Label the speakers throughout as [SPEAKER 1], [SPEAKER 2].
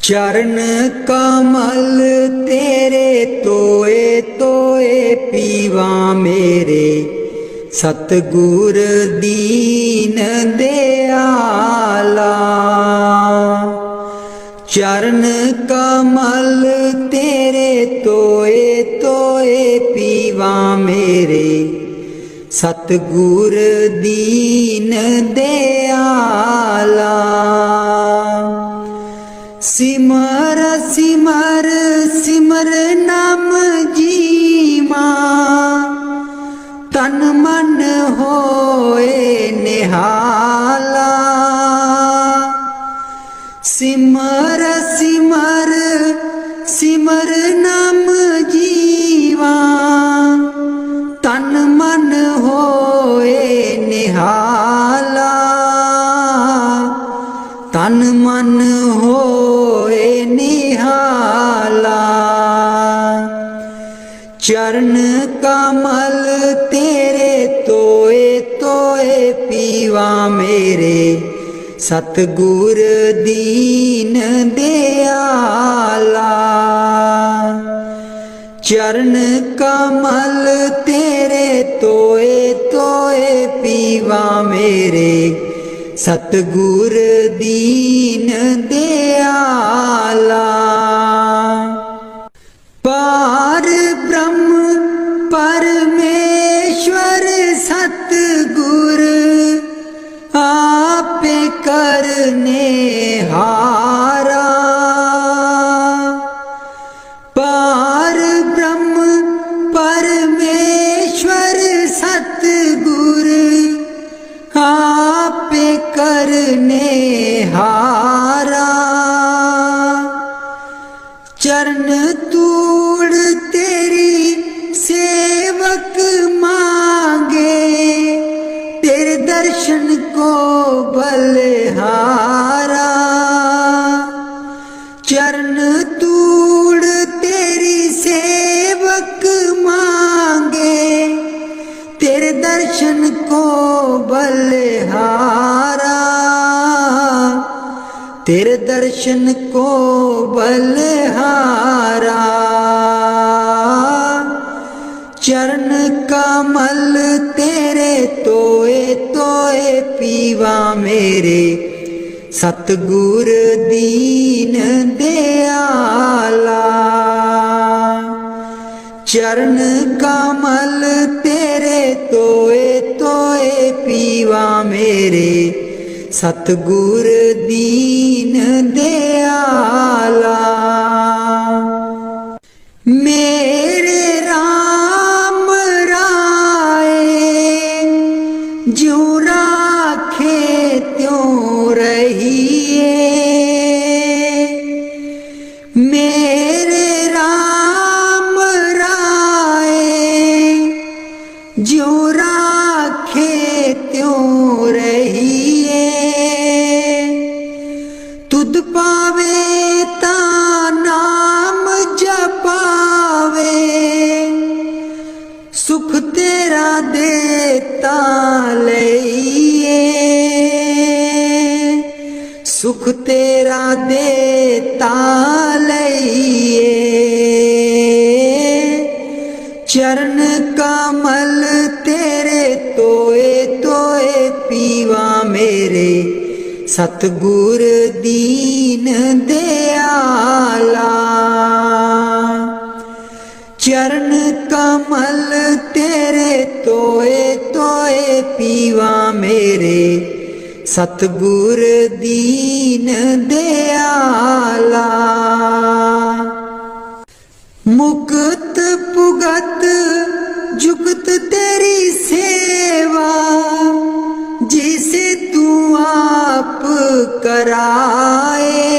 [SPEAKER 1] चरण कमल तेरे तोए तोए पीवा मेरे, सतगुर दीन दयाला। चरण कमल तेरे तोए तोए पीवा मेरे, सतगुर दीन दयाला। सिमर सिमर सिमर नाम जीवा, तन मन होए निहाला। सिमर सिमर सिमर नाम जीवा, तन मन होए निहाला। तन मन होए निहाला। चरण कमल तेरे तोए तोए पीवा मेरे, सतगुर दीन दयाला। चरण कमल तेरे तोए तोए पीवा मेरे, सतगुर दीन दयाला। पार ब्रह्म परमेश्वर सतगुर, आपे करने हारा। पार ब्रह्म परमेश्वर सतगुर, आपे करने हारा। चरण तूड़ तेरी सेवक मांगे, तेरे दर्शन को बलिहारा। चरण तूड़ तेरी सेवक मांगे, तेरे दर्शन को बलिहारा। तेरे दर्शन को बलिहारा। चरण कमल तेरे तोए तोए पीवा मेरे, सतगुर दीन दयाला। चरण कमल तेरे तोए तोए पीवा मेरे, सतगुर दीन दयाला। मेरे राम राय ज्यों राखे त्यों रहिए। मेरे राम राय ज्यों राखे त्यों रहिए। तुध पावे ता नाम जपावे, सुख तेरा देता लइए। सुख तेरा देता लइए। चरण कमल तेरे तोए तोए पीवा मेरे, सतगुर दीन दयाला। चरण कमल तेरे तोए तोए पीवा मेरे, सतगुर दीन दयाला। मुक्त पुगत जुगत तेरी सेवा, जिसे तू आप कराए।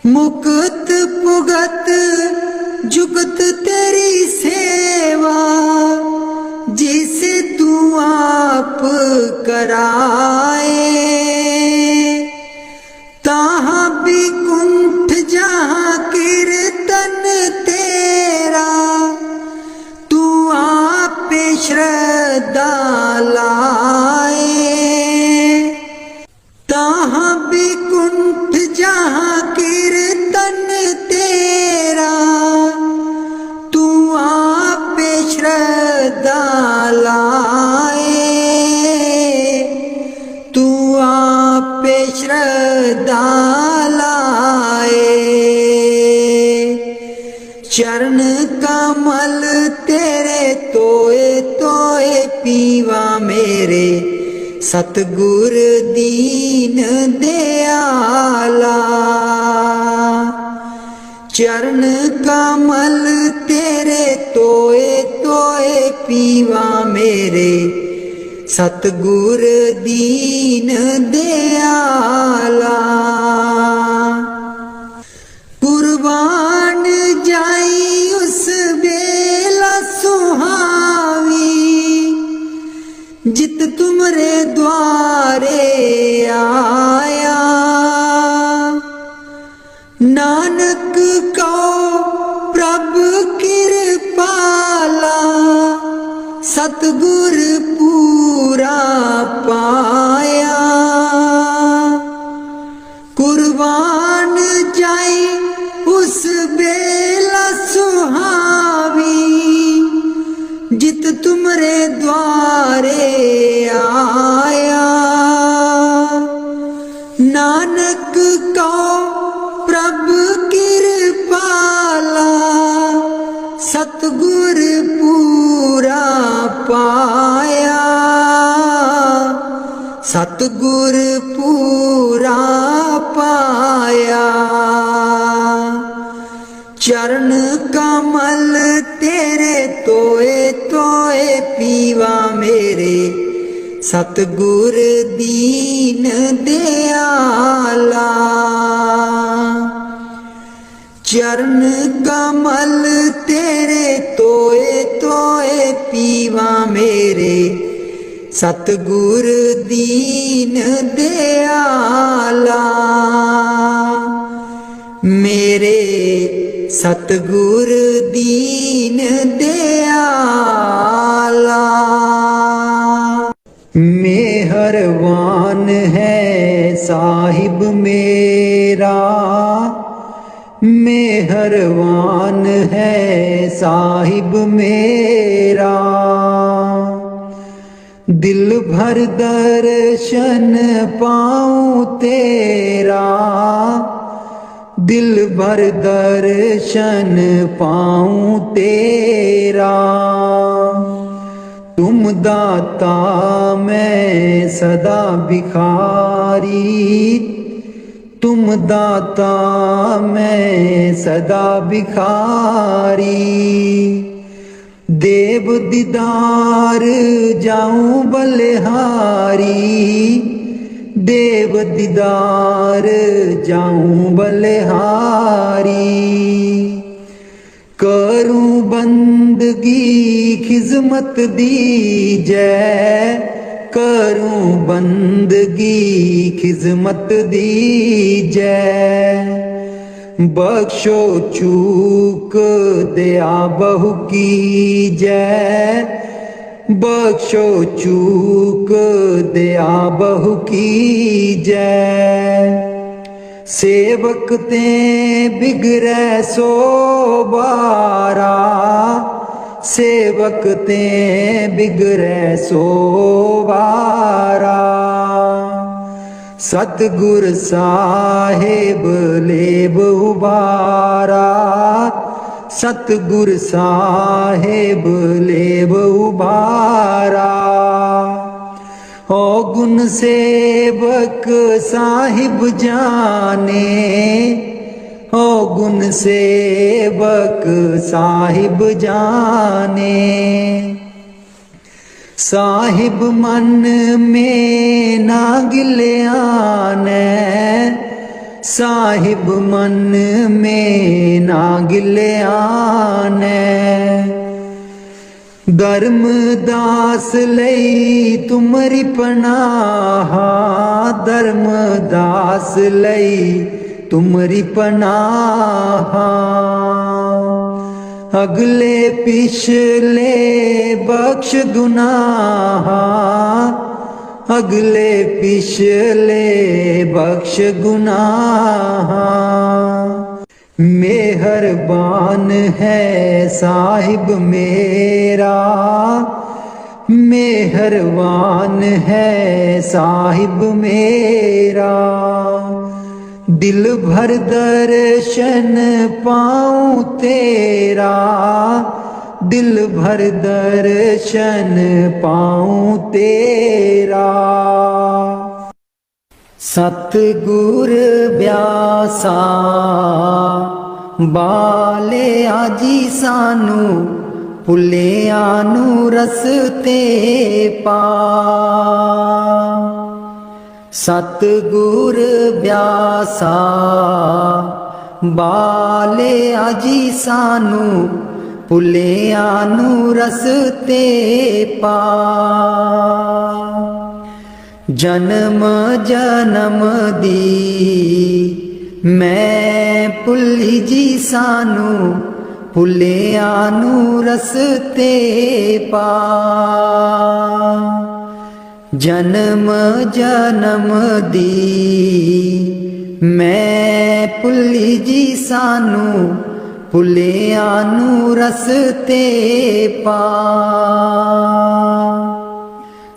[SPEAKER 1] मुक्त पुगत जुगत तेरी सेवा, जिसे तू आप कराए। तहाँ भी कुंठ जहाँ कीर्तन तेरा, तू आप श्रद्धा लाए। तहाँ श्रद्धा लाए। चरण कमल तेरे तोए तोए पीवा मेरे, सतगुर दीन दयाला। चरण कमल तेरे तोए तोए पीवा मेरे, सतगुर दीन दयाला। कुर्बान जाई उस बेला सुहावी, जित तुमरे द्वारे आया। नानक को प्रभु कृपाला, सतगुर पूरा पाया। कुर्बान जाई उस बेला सुहावी, जित तुमरे द्वारे आया। नानक को प्रभु कृपाला, सतगुर पूरा पाया। सतगुर पूरा पाया। चरण कमल तेरे तोए तोए पीवा मेरे, सतगुर दीन दयाला। चरण कमल तेरे तोए तोए पीवा मेरे, सतगुर दीन दयाला। मेरे सतगुर दीन दयाला। मेहरबान है साहिब मेरा, मेहरबान है साहिब मेरा। दिल भर दर्शन पाऊं तेरा, दिल भर दर्शन पाऊं तेरा। तुम दाता मैं सदा भिखारी, तुम दाता मैं सदा भिखारी। देव दीदार जाऊं बलिहारी, देव दीदार जाऊं बलिहारी। करूं बंदगी खिजमत दीजै, करूं बंदगी खिजमत दीजै। बख्शो चूक दया बहु कीजै, बख्शो चूक दया बहु कीजै। सेवक ते बिगड़ै सो बारा, सेवक ते बिगड़ै सो बारा। सतगुर साहेब लेब उबारा, सतगुर साहेब लेब उबारा। ओ गुण सेवक साहिब जाने, ओ गुण सेवक साहिब जाने। साहिब मन में ना गिल्याने, साहिब मन में ना गिल्याने। धर्मदास लई तुमरी पनाहा, धर्मदास लई तुमरी पनाहा। अगले पिछले बख्श गुनाहा, अगले पिछले बख्श गुनाहा। मेहरबान है साहिब मेरा, मेहरबान है साहिब मेरा, दिल भर दर्शन पाऊं तेरा, दिल भर दर्शन पाऊं तेरा। सतगुर ब्यासा बाले आजी सानू, भुलिया नू रस्ते पा। सतगुर ब्यासा बाले आजी सानू, भुलिया नू रस्ते पा। जन्म जन्म दी मैं भुली जी सानू, भुलिया नू रस्ते पा। जन्म जन्म दी मैं भुली जी सानू, भुलिया नू रस्ते पा।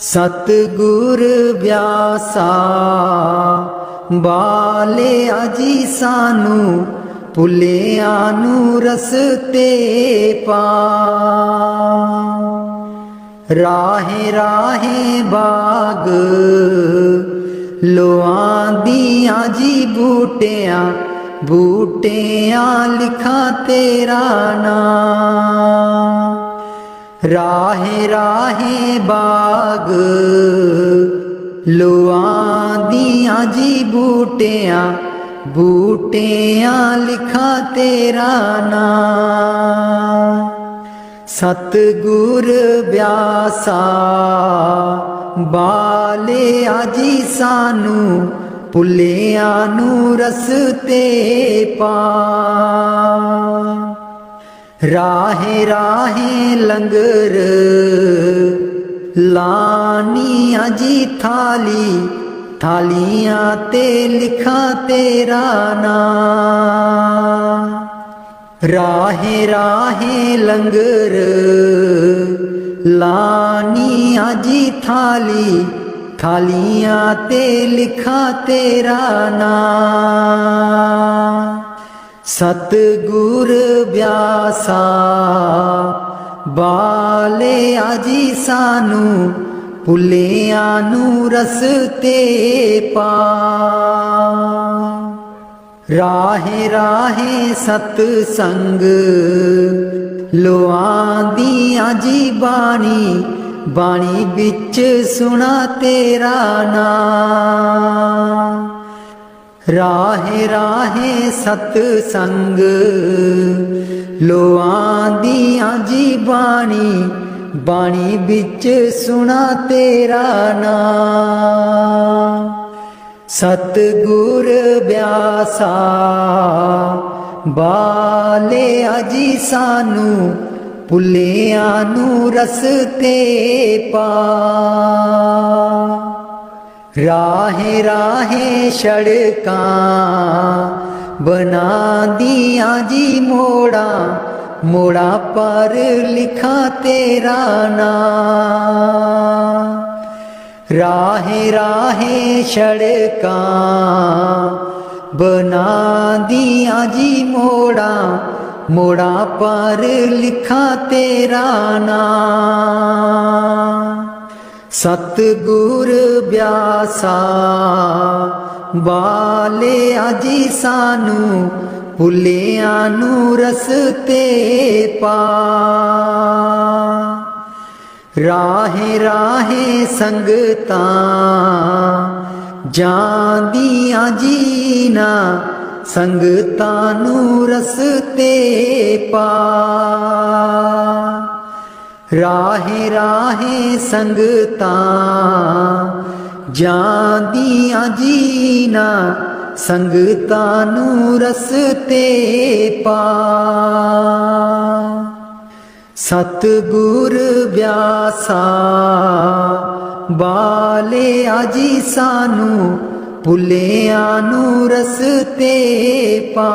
[SPEAKER 1] सतगुर ब्यासा बाले आजी सानू, भुलिया नू रस्ते पा। राहे राहे बाग लोआंदियां जी बूटियां, बूटियां लिखा तेरा नाम। राहे राहे बाग लोआंदियां जी बूटियां, बूटियां लिखा तेरा नाम। सतगुर ब्यासा बाले आजी सानू, भुलिया नू रस्ते पा। राहे राहे लंगर लानियां जी थाली, थालियां ते लिखा तेरा नाम। राहे राहे लंगर लानियां जी थाली, थालियां ते लिखा तेरा नाम। सतगुर ब्यासा बाले आजी सानू, भुलिया नू रस्ते पा। राहे राहे सतसंग लोआंदियां जी बाणी, बाणी बिच सुना तेरा नाम। राहे राहे सतसंग लोआंदियां जी बाणी, बाणी बिच सुना तेरा नाम। सतगुर ब्यासा बाले आजी सानू, भुलिया नू रस्ते पा। राहे राहे सड़कां बनांदियां जी मोड़ा, मोड़ा पर लिखा तेरा नाम। राहे राहे सड़कां बनांदियां जी मोड़ा, मोड़ा पर लिखा तेरा नाम। सतगुर ब्यासा बाले आजी सानू, भुलिया नू रस्ते पा। राहे राहे संगतां जांदियां जीना, संगतां नू रस्ते पा। राहे राहे संगतां जांदियां जीना, संगतां नू रस्ते पा। सतगुर ब्यासा बाले आजी सानू, भुलिया नू रस्ते पा।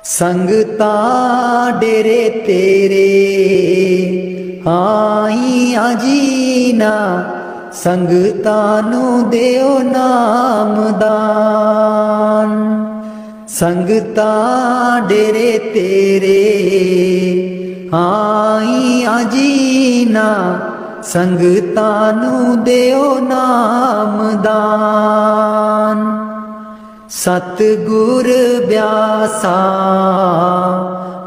[SPEAKER 1] संगतां डेरे तेरे ਆਈਆਂ ਜੀਨਾ ਸੰਗਤਾਂ ਨੂੰ ਦਿਓ ਨਾਮਦਾਨ। ਸੰਗਤਾਂ ਡੇਰੇ ਤੇਰੇ ਆਈਆਂ ਜੀਨਾ ਸੰਗਤਾਂ ਨੂੰ ਦਿਓ ਨਾਮਦਾਨ। ਸਤਿਗੁਰ ਬਿਆਸਾ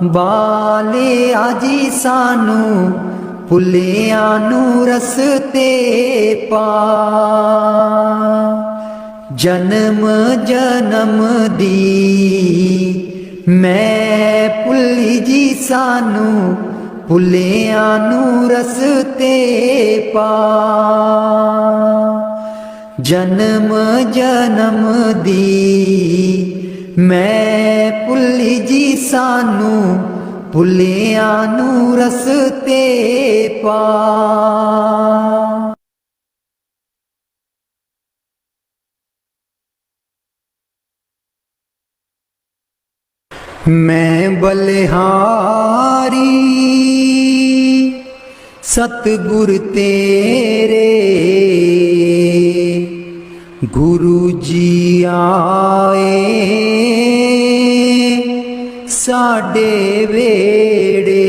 [SPEAKER 1] ਬਾਲਿਆ ਜੀ ਸਾਨੂੰ ਭੁੱਲਿਆਂ ਨੂੰ ਰਸਤੇ ਪਾ। ਜਨਮ ਜਨਮ ਦੀ ਮੈਂ ਭੁੱਲੀ ਜੀ ਸਾਨੂੰ ਭੁੱਲਿਆਂ ਨੂੰ ਰਸਤੇ ਪਾ। ਜਨਮ ਜਨਮ ਦੀ ਮੈਂ ਭੁੱਲੀ ਜੀ ਸਾਨੂੰ ਭੁੱਲਿਆਂ ਨੂੰ ਰਸਤੇ ਪਾ। ਮੈਂ ਬਲਿਹਾਰੀ ਸਤਿਗੁਰ ਤੇਰੇ ਗੁਰੂ ਜੀ ਆਏ ਸਾਡੇ ਵੇੜੇ।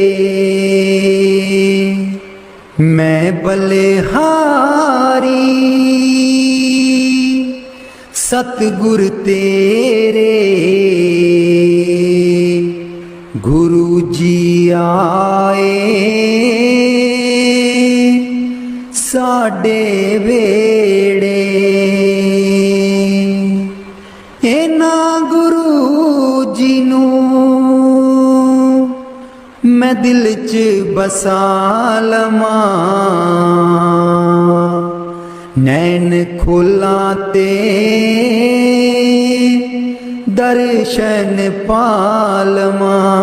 [SPEAKER 1] ਮੈਂ ਬਲਿਹਾਰੀ ਸਤਿਗੁਰ ਤੇਰੇ ਗੁਰੂ ਜੀ ਆਏ ਸਾਡੇ ਵੇੜੇ। ਇਹਨਾਂ ਗੁਰੂ ਜੀ ਨੂੰ ਮੈਂ ਦਿਲ 'ਚ ਬਸਾ ਲਵਾਂ। ਨੈਣ ਖੋਲਾਂ ਤੇ ਦਰਸ਼ਨ ਪਾ ਲਵਾਂ।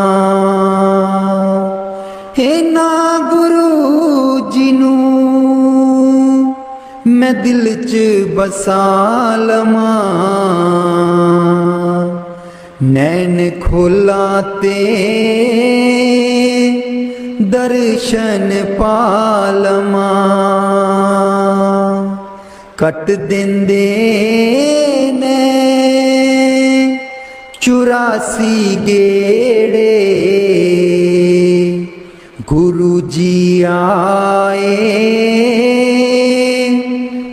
[SPEAKER 1] ਇਹਨਾਂ ਗੁਰੂ ਜੀ ਨੂੰ ਮੈਂ ਦਿਲ 'ਚ ਬਸਾ ਲਵਾਂ। ਨੈਣ ਖੋਲਾਂ ਤੇ ਦਰਸ਼ਨ ਪਾ ਲਵਾਂ। ਕੱਟ ਦਿੰਦੇ ਨੇ 84 ਗੇੜੇ ਗੁਰੂ ਜੀ ਆਏ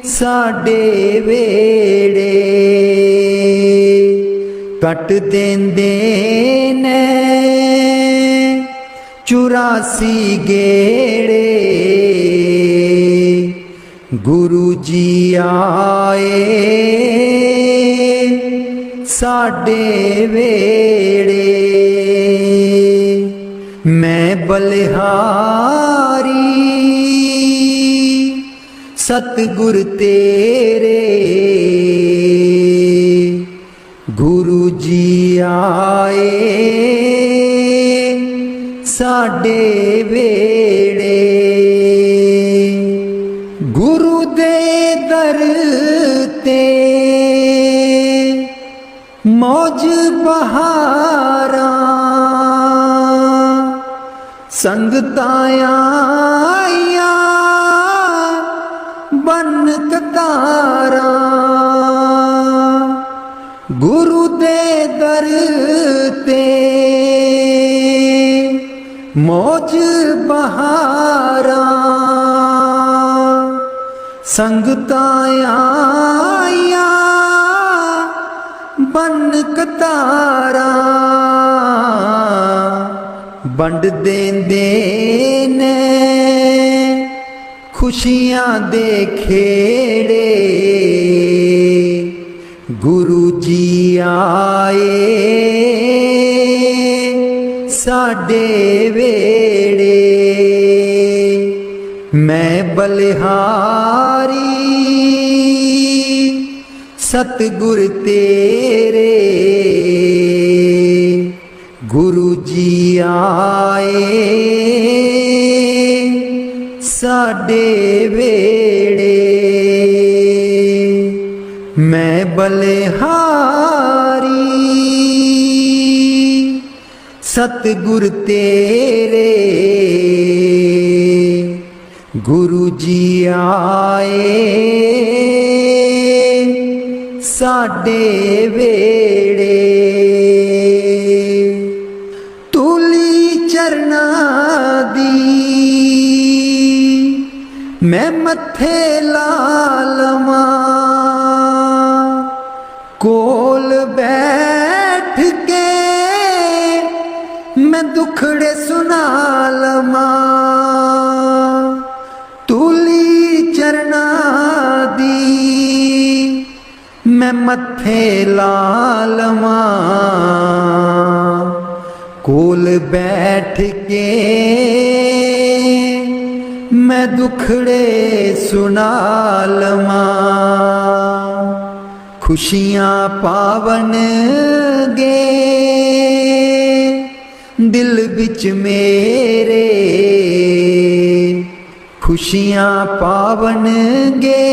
[SPEAKER 1] ਸਾਡੇ ਵੇੜੇ। ਕੱਟ ਦਿੰਦੇ ਨੇ 84 ਗੇੜੇ ਗੁਰੂ ਜੀ ਆਏ ਸਾਡੇ ਵੇੜੇ। ਮੈਂ ਬਲਿਹਾਰੀ ਸਤਿਗੁਰ ਤੇਰੇ ਗੁਰੂ ਜੀ ਆਏ ਸਾਡੇ ਵੇੜੇ। ਗੁਰੂ ਦੇ ਦਰ ਤੇ ਮੌਜ ਬਹਾਰਾਂ ਸੰਗਤਾਂ ਆਈਆਂ ਬਨ ਕਤਾਰਾਂ। ਗੁਰੂ ਦੇ ਦਰ ਤੇ ਮੌਜ ਬਹਾਰਾਂ ਸੰਗਤਾਂ ਆਈਆਂ ਬਨ ਕਤਾਰਾਂ। ਵੰਡ ਦੇਂਦੇ ਨੇ ਖੁਸ਼ੀਆਂ ਦੇ ਖੇੜੇ ਗੁਰੂ ਜੀ ਆਏ ਸਾਡੇ ਵੇੜੇ। ਮੈਂ ਬਲਿਹਾਰੀ ਸਤਿਗੁਰ ਤੇਰੇ ਗੁਰੂ ਜੀ ਆਏ ਸਾਡੇ ਵੇੜੇ। ਮੈਂ ਬਲਿਹਾਰੀ ਸਤਿਗੁਰ ਤੇਰੇ गुरु जी आए साडे वेड़े, तूली चरना दी मैं मथे ला लवां, कोल बैठ के मैं दुखड़े सुना लवां। तूली चरना दी मैं मथे ला लवां, कोल बैठ के मैं दुखड़े सुना लवां। खुशियां पावन गे दिल बिच मेरे, खुशियां पावन गे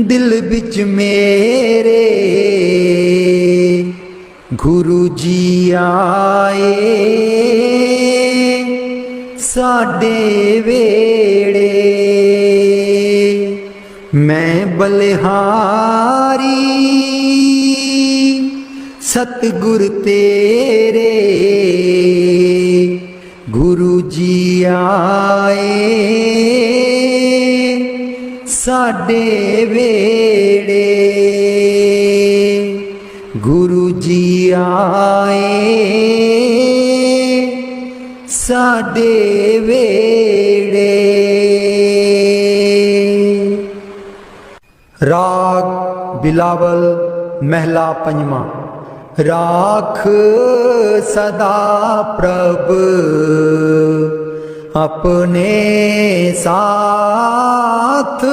[SPEAKER 1] दिल बिच मेरे, गुरु जी आए साडे वेड़े। मैं बलिहारी सतगुर तेरे, गुरु जी आए साडे वेड़े, गुरु जी आए साडे वेड़े। राग बिलावल महला पंजवा। राख सदा प्रभ अपने साथ,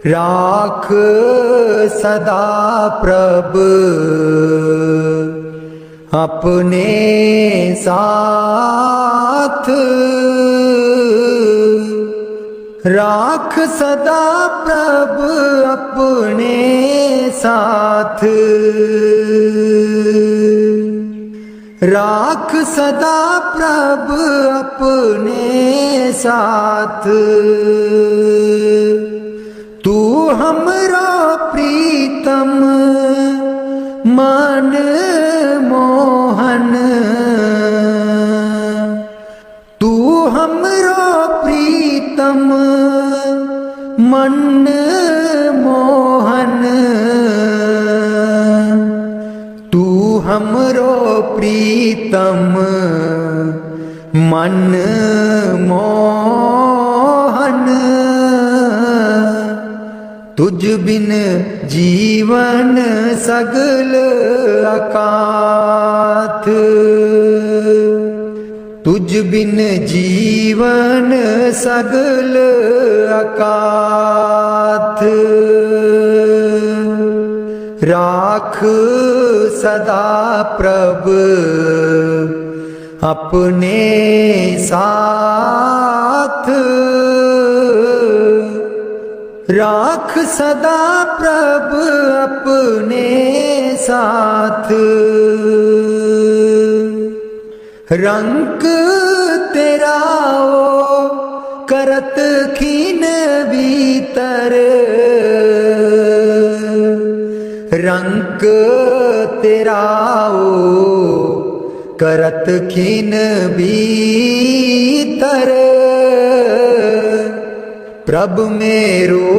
[SPEAKER 1] राख सदा प्रभ अपने साथ, राख सदा प्रभ अपने साथ, राख सदा प्रभ अपने साथ। तू हमरा प्रीतम मन मोहन, तू हमरो प्रीतम मन मोहन, तू हमरो प्रीतम मन मोहन। तुझ बिन जीवन सगल अकाथ, तुझ बिन जीवन सगल अकाथ। राख सदा प्रभ अपने साथ, राख सदा प्रभ अपने साथ। रंग तेरा ओ करत खीन भीतर, रंग तेरा ओ करत खीन भीतर। प्रभ मेरो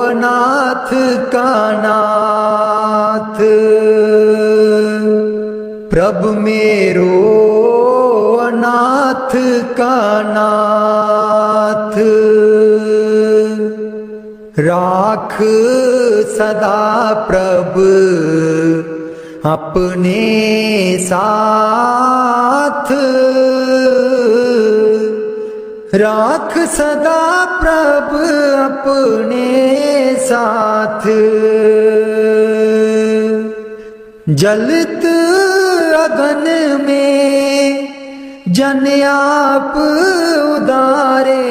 [SPEAKER 1] अनाथ का नाथ, प्रभ मेरो अनाथ का नाथ। राख सदा प्रभ अपने साथ, राख सदा प्रभ अपने साथ। जलत अगन में जन आप उदारे,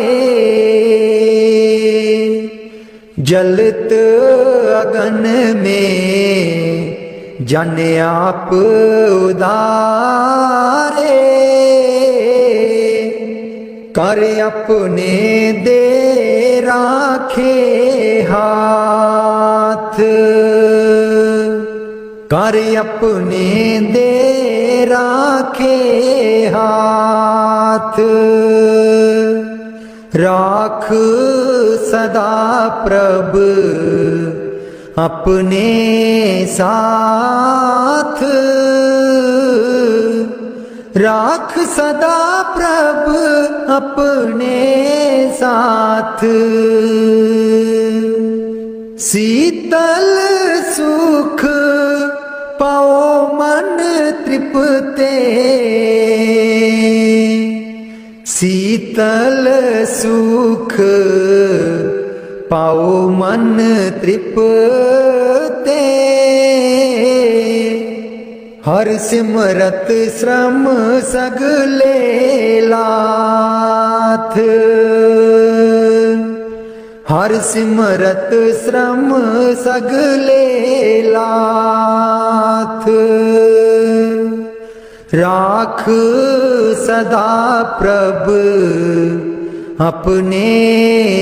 [SPEAKER 1] जलत अगन में जन आप उदारे। कर अपने दे राखे हाथ, कर अपने दे राखे हाथ। राख सदा प्रभ अपने साथ, राख सदा प्रभ अपने साथ। शीतल सुख पाओ मन तृप्ते, शीतल सुख पाओ मन तृप्ते। हर सिमरत श्रम सगले लाथ, हर सिमरत श्रम सगले लाथ। राख सदा प्रभ अपने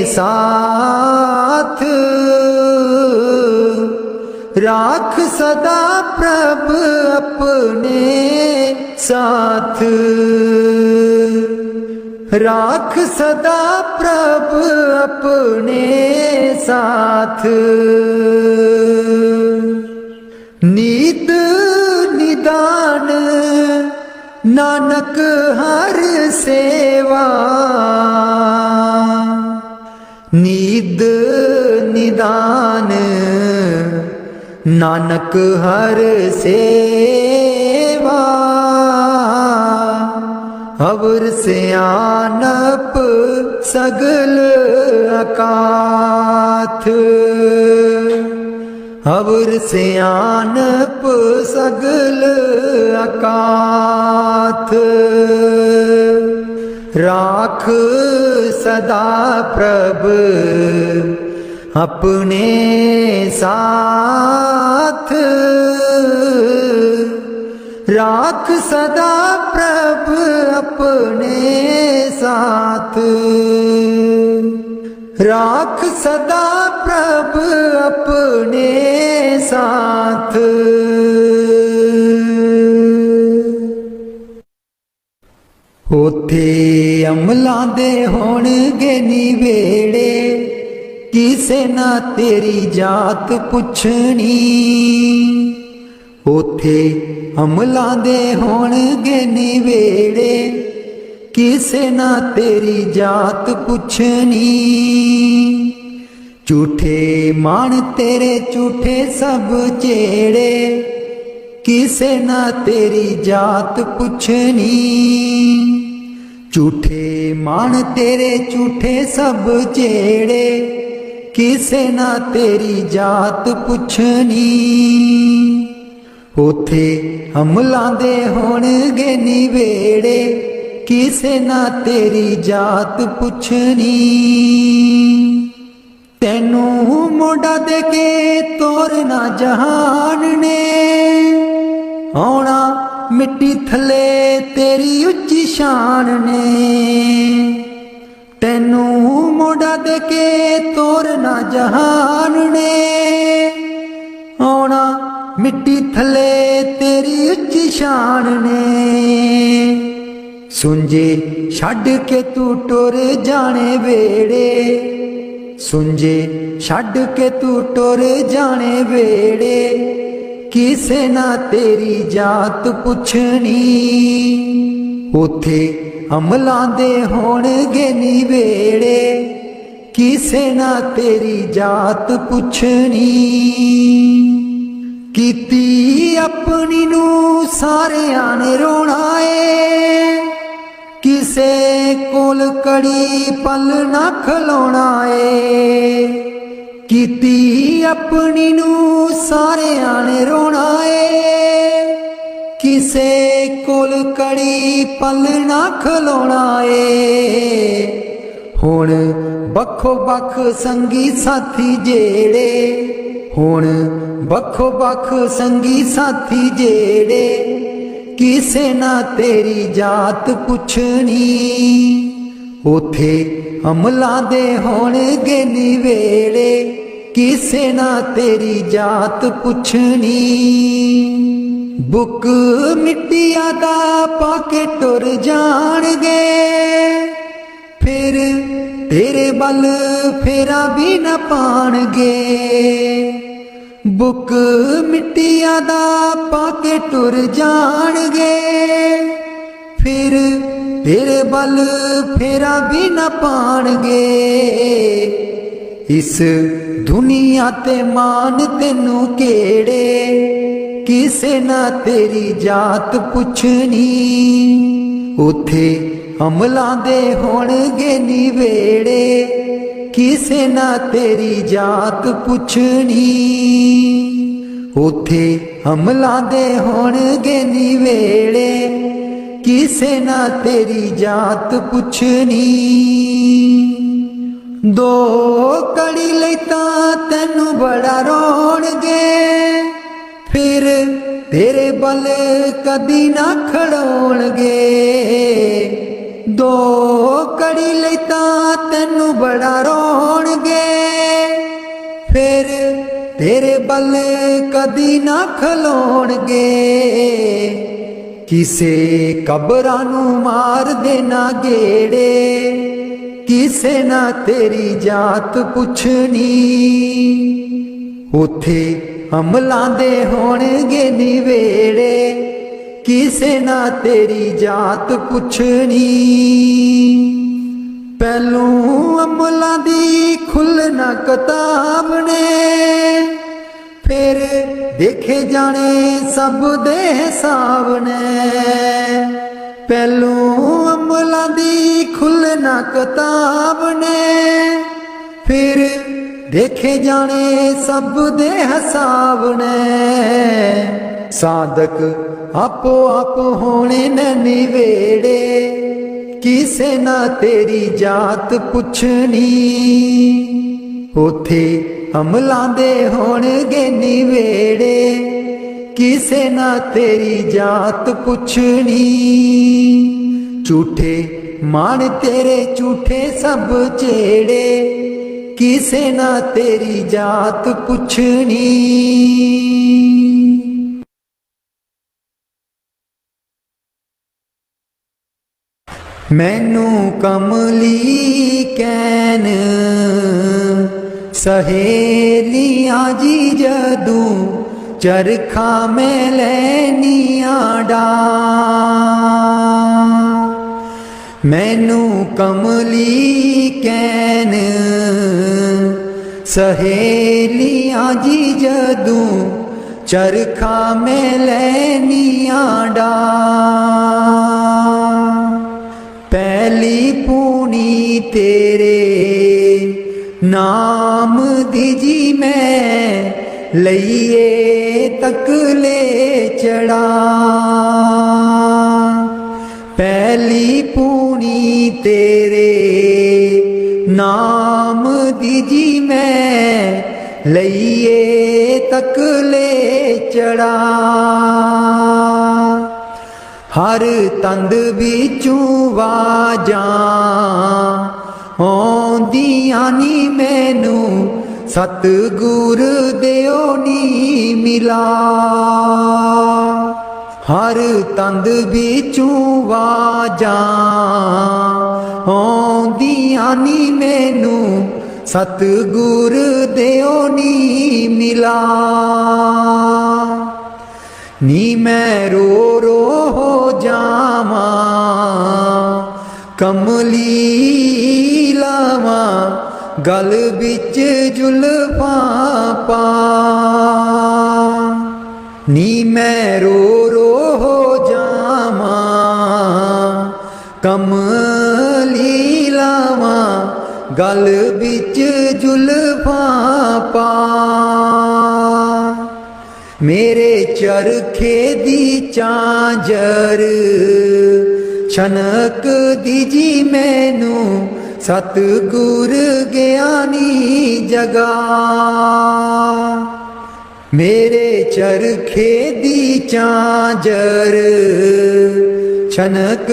[SPEAKER 1] साथ, राख सदा प्रभ अपने साथ। राख सदा प्रभ अपने साथ। नीत निदान नानक हर सेवा, नीद निदान नानक हर सेवा। अवर सियानप सगल अकाथ, अवर सियानप सगल अकाथ। राख सदा प्रभ अपने साथ, राख सदा प्रभ अपने साथ। राख सदा प्रभ अपने साथ। उथे अमलां दे होणगे निवेड़े, किसे ना तेरी जात पुछनी। उथे अमलां दे होणगे निवेड़े, किसे ना तेरी जात पुछनी। झूठे मान तेरे झूठे सब चेड़े, किसे ना तेरी जात पुछनी। झूठे मान तेरे झूठे सब चेड़े, किसे ना तेरी जात पुछनी। उथे अमलां दे होणगे निवेड़े, किसे ना तेरी जात पुछनी। तैनू मोड़ा दे के तोरना जहान ने, आउणा मिट्टी थले तेरी उच्ची शान ने। तैनू मोड़ा दे के तोरना जहान ने, आउणा मिट्टी थले तेरी उच्ची शान ने। सुंजे छड्ड के तू टुर जाने वेड़े, सुंजे छड्ड के तू टुर जाने वेड़े, किसे ना तेरी जात पुछनी। उथे अमलां दे होणगे निवेड़े, किसे ना तेरी जात पुछनी। कीती अपनी नू सारियां ने रोना ए, किसे कोल कड़ी पल ना खलोना ए। कीती अपनी नू सारियां ने रोना ए, किसे कोल कड़ी पल ना खलोना ए। हुण बखो बख संगी साथी जेड़े, हुण बखो बख संगी साथी जेड़े, किसे ना तेरी जात पुछनी। ਉਥੇ ਅਮਲਾਂ ਦੇ ਹੋਣਗੇ ਨਿਵੇੜੇ, ਕਿਸੇ ਨਾ ਤੇਰੀ ਜਾਤ ਪੁੱਛਣੀ। ਬੁੱਕ ਮਿੱਟੀਆਂ ਦਾ ਪਾ ਕੇ ਟੁਰ ਜਾਣਗੇ, ਫਿਰ ਤੇਰੇ ਵੱਲ ਫੇਰਾ ਵੀ ਨਾ ਪਾਣਗੇ। ਬੁੱਕ ਮਿੱਟੀਆਂ ਦਾ ਪਾ ਕੇ ਟੁਰ ਜਾਣਗੇ, ਫਿਰ ਤੇਰੇ ਵੱਲ ਫੇਰਾ ਵੀ ਨਾ ਪਾਣਗੇ। ਇਸ ਦੁਨੀਆ ਤੇ ਮਾਨ ਤੈਨੂੰ ਕਿਹੜੇ, ਕਿਸੇ ਨਾ ਤੇਰੀ ਜਾਤ ਪੁੱਛਣੀ। ਉਥੇ ਅਮਲਾਂ ਦੇ ਹੋਣਗੇ ਨਿਵੇੜੇ, ਕਿਸੇ ਨਾ ਤੇਰੀ ਜਾਤ ਪੁੱਛਣੀ। ਉਥੇ ਅਮਲਾਂ ਦੇ ਹੋਣਗੇ ਨਿਵੇੜੇ, ਕਿਸੇ ਨਾ ਤੇਰੀ ਜਾਤ ਪੁੱਛਣੀ। ਦੋ ਕੜੀ ਲਈ ਤਾਂ ਤੈਨੂੰ ਬੜਾ ਰੋਣਗੇ, ਫਿਰ ਤੇਰੇ ਵੱਲ ਕਦੀ ਨਾ ਖੜੋਣਗੇ। ਦੋ ਕੜੀ ਲਈ ਤਾਂ ਤੈਨੂੰ ਬੜਾ ਰੋਣਗੇ, ਫਿਰ ਤੇਰੇ ਵੱਲ ਕਦੀ ਨਾ ਖਲੋਣਗੇ। ਕਿਸੇ ਕਬਰਾਂ ਨੂੰ ਮਾਰ ਦੇਣਾ ਗੇੜੇ, ਕਿਸੇ ਨਾ ਤੇਰੀ ਜਾਤ ਪੁੱਛਣੀ। ਉਥੇ ਅਮਲਾਂ ਦੇ ਹੋਣਗੇ ਨਿਵੇੜੇ, ਕਿਸੇ ਨਾ ਤੇਰੀ ਜਾਤ ਪੁੱਛਣੀ। ਪਹਿਲੋਂ ਅਮਲਾਂ ਦੀ ਖੁੱਲ੍ਹਣਾ ਕਿਤਾਬ ਨੇ, ਫਿਰ ਦੇਖੇ ਜਾਣੇ ਸਭ ਦੇ ਹਿਸਾਬ ਨੇ। ਪਹਿਲੋਂ ਅਮਲਾਂ ਦੀ ਖੁੱਲ੍ਹਣਾ ਕਿਤਾਬ ਨੇ, ਫਿਰ ਦੇਖੇ ਜਾਣੇ ਸਭ ਦੇ ਹਿਸਾਬ ਨੇ। ਸਾਦਕ ਆਪੋ ਆਪ ਹੋਣੇ ਨੇ ਨਿਵੇੜੇ, ਕਿਸੇ ਨਾ ਤੇਰੀ ਜਾਤ ਪੁੱਛਣੀ। ਉਥੇ ਅਮਲਾਂ ਦੇ ਹੋਣਗੇ ਨਿਵੇੜੇ, ਕਿਸੇ ਨਾ ਤੇਰੀ ਜਾਤ ਪੁੱਛਣੀ। ਝੂਠੇ ਮਾਣ ਤੇਰੇ ਝੂਠੇ ਸਭ ਚੇੜੇ, ਕਿਸੇ ਨਾ ਤੇਰੀ ਜਾਤ ਪੁੱਛਣੀ। ਮੈਨੂੰ ਕਮਲੀ ਕਹਿਣ ਸਹੇਲੀਆਂ ਜੀ, ਜਦੋਂ ਚਰਖਾ ਮੈਂ ਲੈਨੀਆਂ ਡਾ। ਮੈਨੂੰ ਕਮਲੀ ਕਹਿਣ ਸਹੇਲੀਆਂ ਜੀ, ਜਦੋਂ ਚਰਖਾ ਮੈਂ ਲੈਨੀਆਂ ਡਾ। ਪਹਿਲੀ ਪੂਣੀ ਤੇਰੇ ਨਾਮ ਦੀ ਜੀ ਮੈਂ ਲਈਏ ਤਕਲੇ ਚੜਾ। ਪਹਿਲੀ ਪੂਣੀ ਤੇਰੇ ਨਾਮ ਦੀ ਜੀ ਮੈਂ ਲਈਏ ਤਕਲੇ ਚੜਾ। ਹਰ ਤੰਦ ਵਿੱਚੋਂ ਵਾਜਾਂ ਆਉਂਦੀਆਂ ਨੀ, ਮੈਨੂੰ ਸਤਿਗੁਰ ਦਿਓ ਨੀ ਮਿਲਾ। ਹਰ ਤੰਦ ਵਿੱਚੋਂ ਵਾਜਾਂ ਆਉਂਦੀਆਂ ਨੀ, ਮੈਨੂੰ ਸਤਿਗੁਰ ਦਿਓ ਨੀ ਮਿਲਾ। ਨੀ ਮੈਂ ਰੋ ਰੋ ਹੋ ਜਾਵਾਂ, ਕਮਲੀ ਲਾਵਾਂ ਗਲ ਵਿੱਚ ਜ਼ੁਲਫਾਂ ਪਾ। ਨੀ ਮੈਂ ਰੋ ਰੋ ਹੋ ਜਾਵਾਂ, ਕਮਲੀ ਲਾਵਾਂ ਗਲ ਵਿੱਚ ਜ਼ੁਲਫਾਂ ਪਾ। ਮੇਰੇ ਚਰਖੇ ਦੀ ਚਾਂਜਰ ਛਨਕ ਦੀ ਜੀ, ਮੈਨੂੰ ਸਤਿਗੁਰ ਗਿਆਨੀ ਜਗਾ। ਮੇਰੇ ਚਰਖੇ ਦੀ ਚਾਂਜਰ ਛਨਕ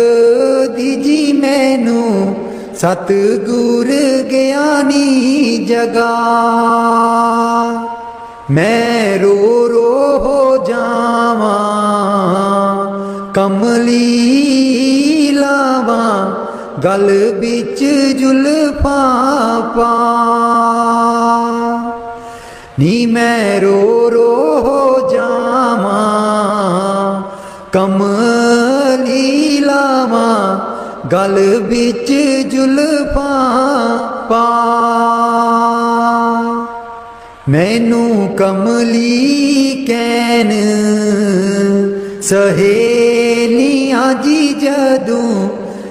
[SPEAKER 1] ਦੀ ਜੀ, ਮੈਨੂੰ सतगुर ज्ञानी जगा। मैं रो रो हो जावा कमली लावा गल बिच जुल्फा पा। नी मैं रो रो हो जावा कमली लावा गल बिच जुल्फा पा। मैनू कमली कैन सहेलियां जी जदूं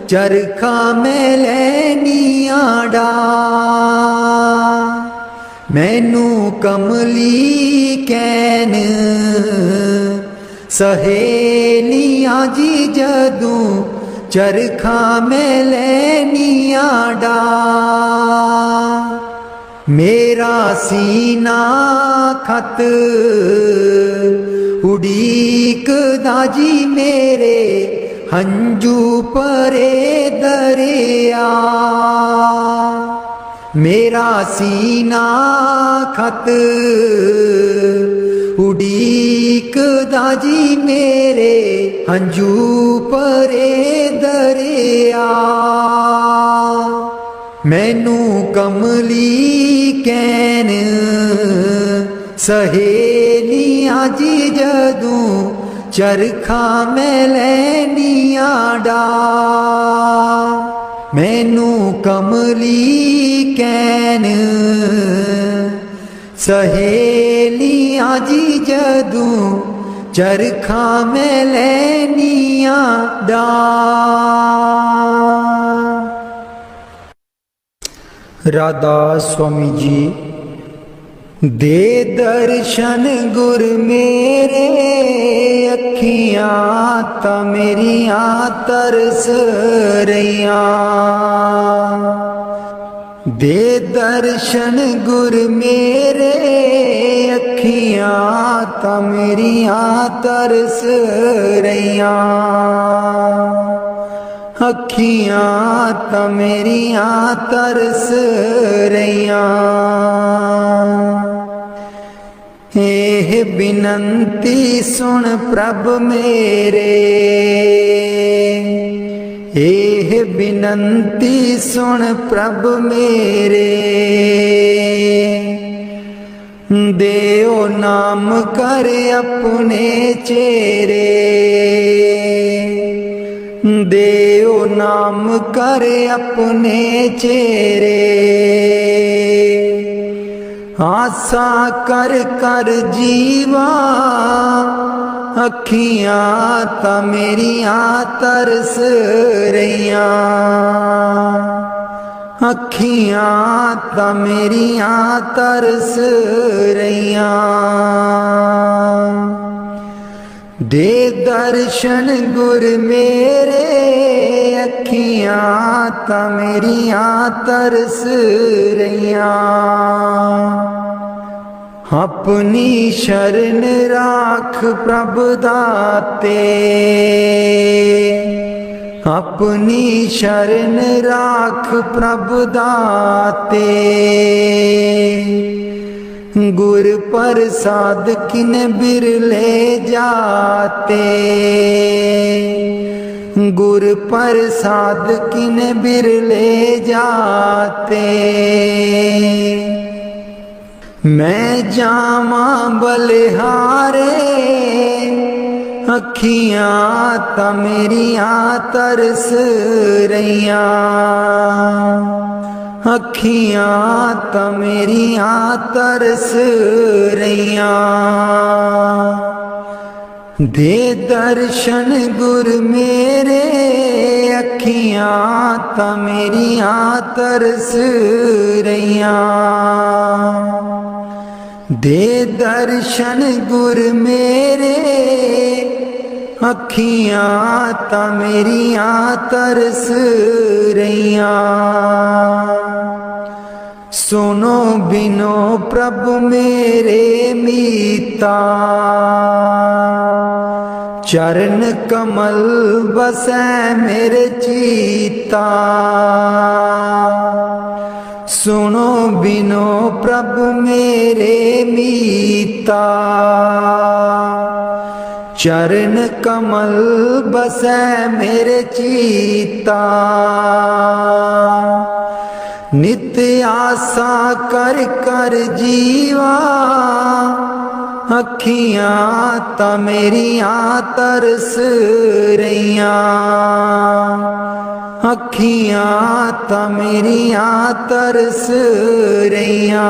[SPEAKER 1] चरखा मैं लैनियां डा। मैनू कमली कैन सहेलियां जी जदूं चरखा मैं लैनियां डा। मेरा सीना खत उड़ीक दाजी मेरे हंजू परे दरिया। मेरा सीना खत उड़ीक दाजी मेरे हंजू परे दरिया। मैनू कमली कैन सहेलियां जी जदूं चरखा मैं लैनियां डा। मैनू कमली कैन सहेलियां जी जदूं चरखा मैं लैनियां डा। राधा स्वामी जी। दे दर्शन गुर मेरे अखियां ता मेरियां तरस रहियां। दे दर्शन गुर मेरे अखियां ता मेरियां तरस रहियां। अखियां ता मेरियां तरस रहियां। एह बिनंती सुन प्रभ मेरे। एह बिनंती सुन प्रभ मेरे। देओ नाम कर अपने चेरे। देओ नाम कर अपने चेरे। आसा कर कर जीवा अखियां ता मेरियां तरस रहियां। अखियां ता मेरियां तरस रहियां। दे दर्शन गुर मेरे अखियां ता मेरियां तरस रहियां। अपनी शरण राख प्रभ दाते। अपनी शरण राख प्रभ दाते। गुर प्रसाद किन बिरले जाते। गुर प्रसाद किन बिरले जाते। मैं जावा बलिहारे अखियां ता मेरियां तरस रहियां। अखियां ता मेरियां तरस रहियां। दे दर्शन गुर मेरे अखियां ता मेरियां तरस रहियां। दे दर्शन गुर मेरे अखियां ता मेरियां तरस रहियां। सुनो बिनो प्रभु मेरे मीता। चरण कमल बसै मेरे चीता। सुनो बिनो प्रभु मेरे मीता। चरण कमल बसै मेरे चीता। नित्य आशा कर कर जीवा। अखियां ता मेरियां तरस रहियां। अखियां ता मेरियां तरस रहियां।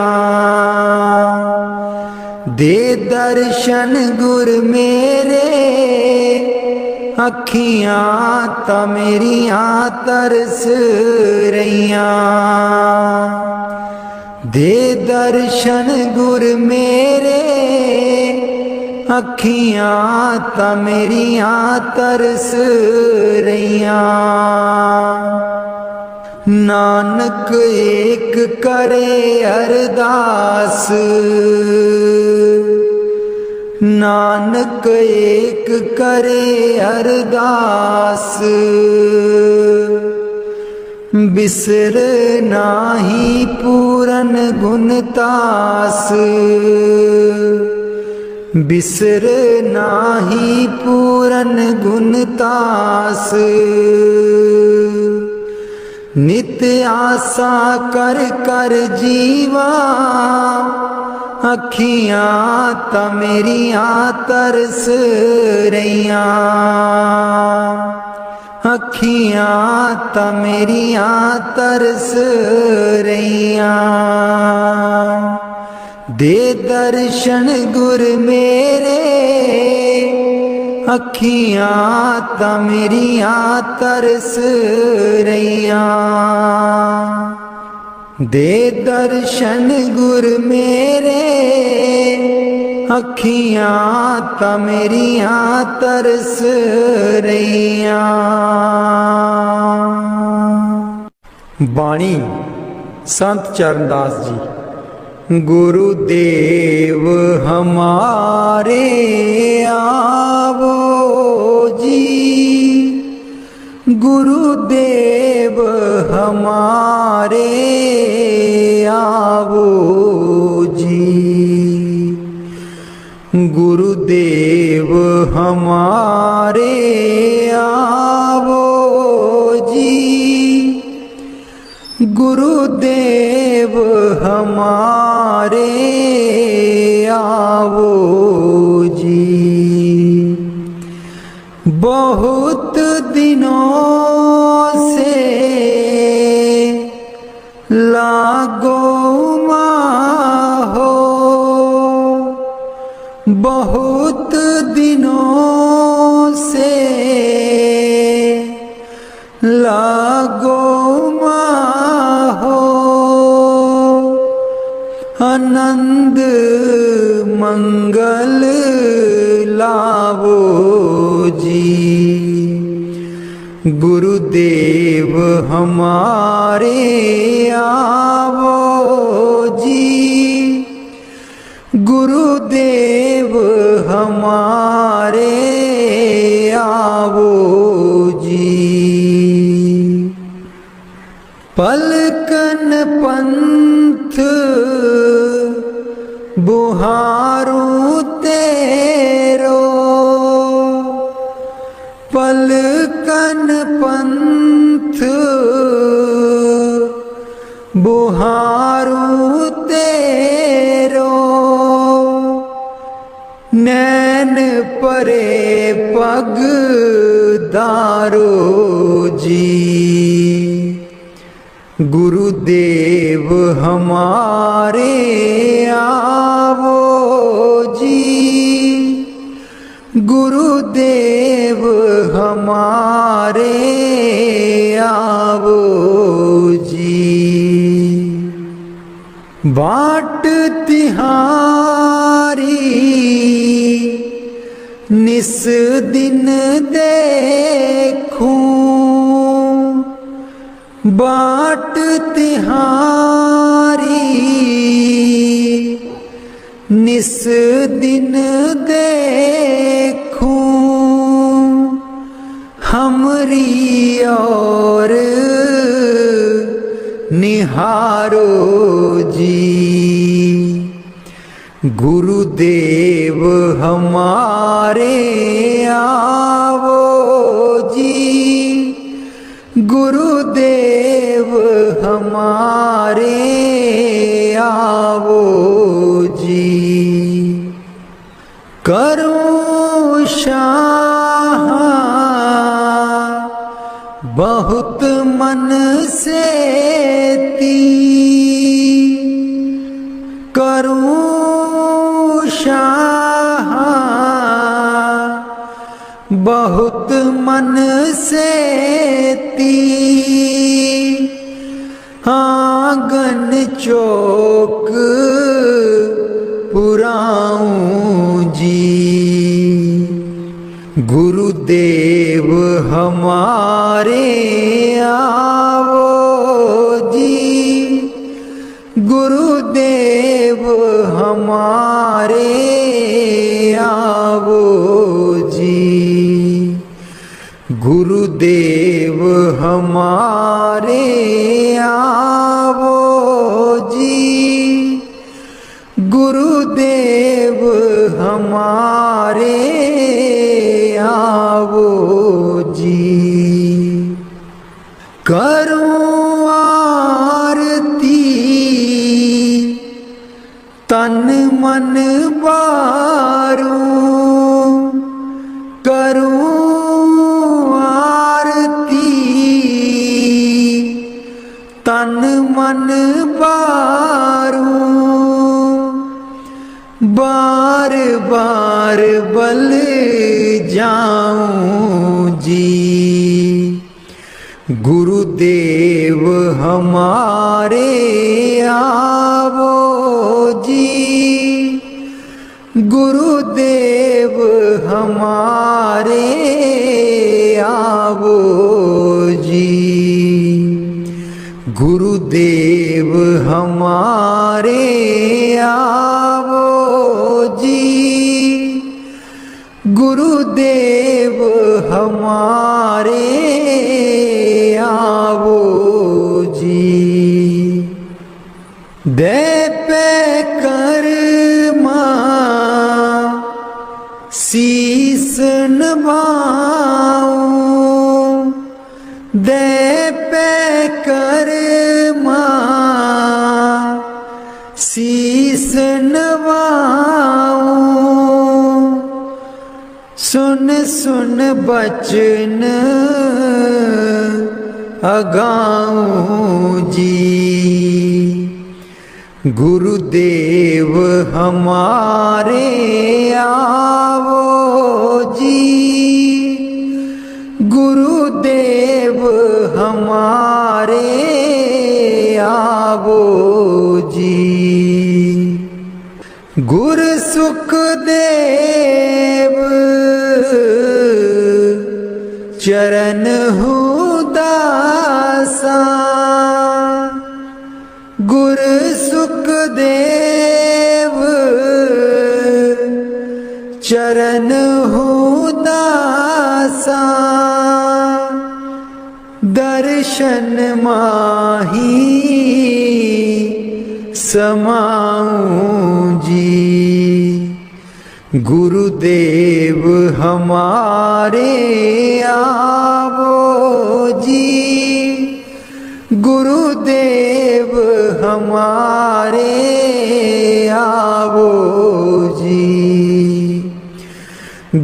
[SPEAKER 1] दे दर्शन गुर मेरे। अखियां ता मेरियां तरस रहियां। दे दर्शन गुर मेरे। अखियां ता मेरियां तरस रहियां। नानक एक करे अरदास। नानक एक करे अरदास। बिसर नाही पूरन गुणतास। बिसर नाही पूरन गुणतास। नित्य आशा कर कर जीवा। अखियां ता मेरियां तरस रहियां। अखियां ता मेरियां तरस रहियां। दे दर्शन गुर मेरे। अखियां ता मेरियां तरस रहियां। दे दर्शन गुर मेरे। अखियां ता मेरियां तरस रहियां। बाणी संत चरणदास जी। गुरुदेव हमारे आवो जी। गुरुदेव हमारे आवो जी। गुरुदेव हमारे आवो जी। गुरुदेव हमारे आवो जी। बहुत दिनों से लागो माहो। बहुत दिनों से लागो माहो। आनंद मंगल लावो जी। गुरुदेव हमारे आवो जी। गुरुदेव हमारे आवो जी। पलकन पंथ बुहारूं तेरो। पलकन पंथ बुहारूं तेरो। नैन परे पग दारो जी। गुरुदेव हमारे आवो जी। गुरुदेव हमारे आवो जी। बाट तिहारी निस दिन देखूं। बाट तिहारी निस दिन देखूं। और निहारो जी। गुरुदेव हमारे आवो जी, गुरुदेव हमारे आवो जी। करूं शाह बहुत मन से ती, करूं शाह बहुत मन से ती। आंगन चौक पुराऊं जी। गुरुदेव हमारे आवो जी, गुरुदेव हमारे आवो जी। गुरुदेव हमारे आवो जी, गुरुदेव हमारे आवो जी। करूं आरती तन मन बारूं, करूं आरती तन मन बारूं। बार बार बल जाऊं जी। गुरुदेव हमारे आवो जी, गुरुदेव हमारे आवो जी। गुरुदेव हमारे आवो जी, गुरुदेव हमारे आवो जी। दे पे कर्मा शीस नभाऊं, दे पे कर्मा शीस नभाऊं। सुन सुन बचन अगाऊं जी। गुरुदेव हमारे आवो जी, गुरुदेव हमारे आवो जी। गुरु सुखदेव चरण दासा, गुरु सुखदेव चरण दासा। दर्शन माही समाऊं जी। गुरुदेव हमारे आवो जी, गुरुदेव हमारे आवो जी।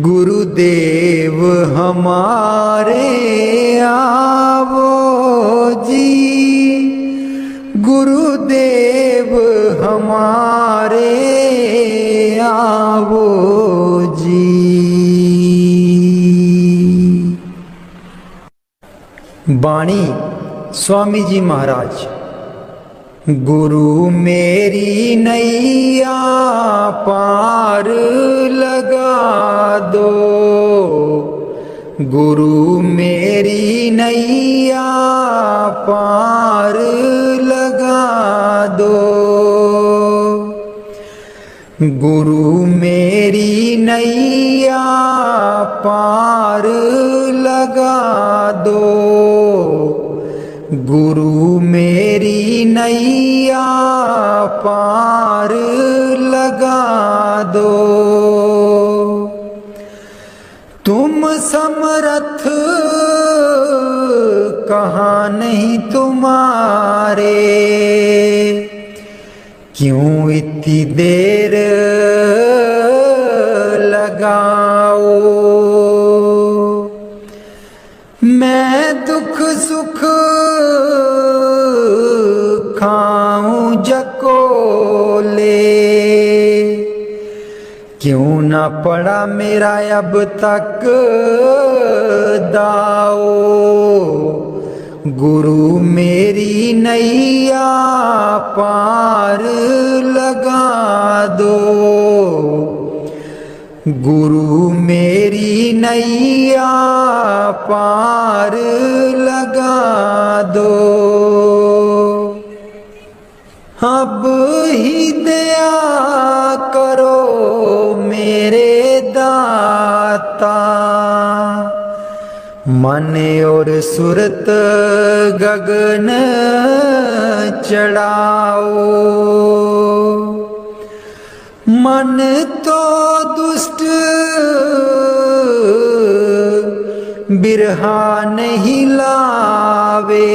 [SPEAKER 1] गुरुदेव हमारे आवो जी, गुरुदेव हमारे आवो जी। बाणी स्वामी जी महाराज। गुरु मेरी नैया पार लगा दो, गुरु मेरी नैया पार लगा दो। गुरु मेरी नैया पार लगा दो, गुरु मेरी नैया पार लगा दो। तुम समर्थ कहाँ नहीं तुम्हारे, क्यों इतनी देर लगाओ। मैं दुख सुख खाऊं जकोले, क्यों ना पड़ा मेरा अब तक दाओ। गुरु मेरी नैया पार लगा दो, गुरु मेरी नैया पार लगा दो। अब ही दया करो मेरे दाता, मन और सुरत गगन चढ़ाओ। मन तो दुष्ट बिरहा नहीं लावे,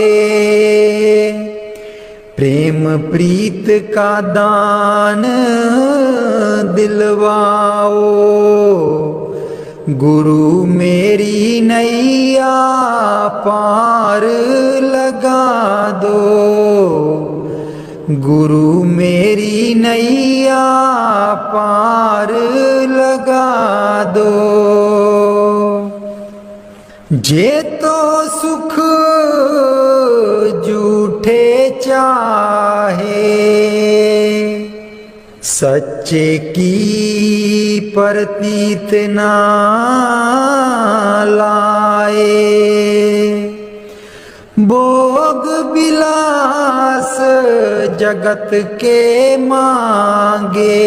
[SPEAKER 1] प्रेम प्रीत का दान दिलवाओ। गुरु मेरी नैया पार लगा दो, गुरु मेरी नैया पार लगा दो। जे तो सुख झूठे चाहे, सच्चे की प्रतीत ना लाए। भोग विलास जगत के मांगे,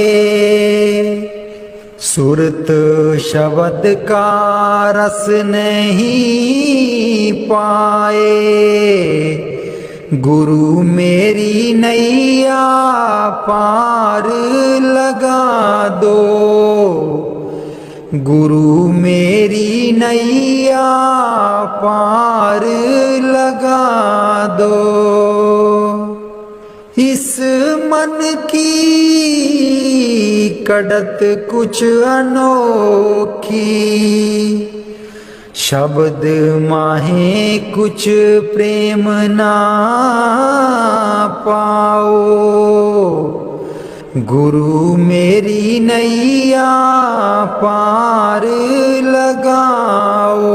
[SPEAKER 1] सुरत शब्द का रस नहीं पाए। गुरु मेरी नैया पार लगा दो, गुरु मेरी नैया पार लगा दो। इस मन की कड़त कुछ अनोखी, शब्द माहे कुछ प्रेम ना पाओ। गुरु मेरी नैया पार लगाओ।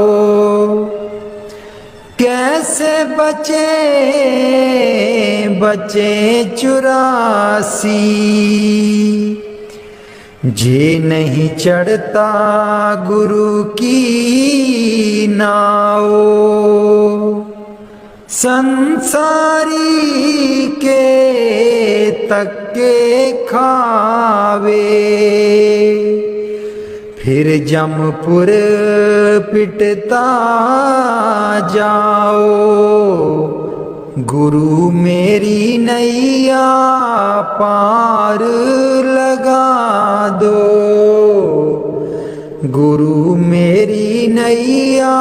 [SPEAKER 1] कैसे बचे बचे 84, जे नहीं चढ़ता गुरु की नाव। संसारी के तक्के खावे, फिर जमपुर पिटता जाओ। गुरु मेरी नैया पार लगा दो, गुरु मेरी नैया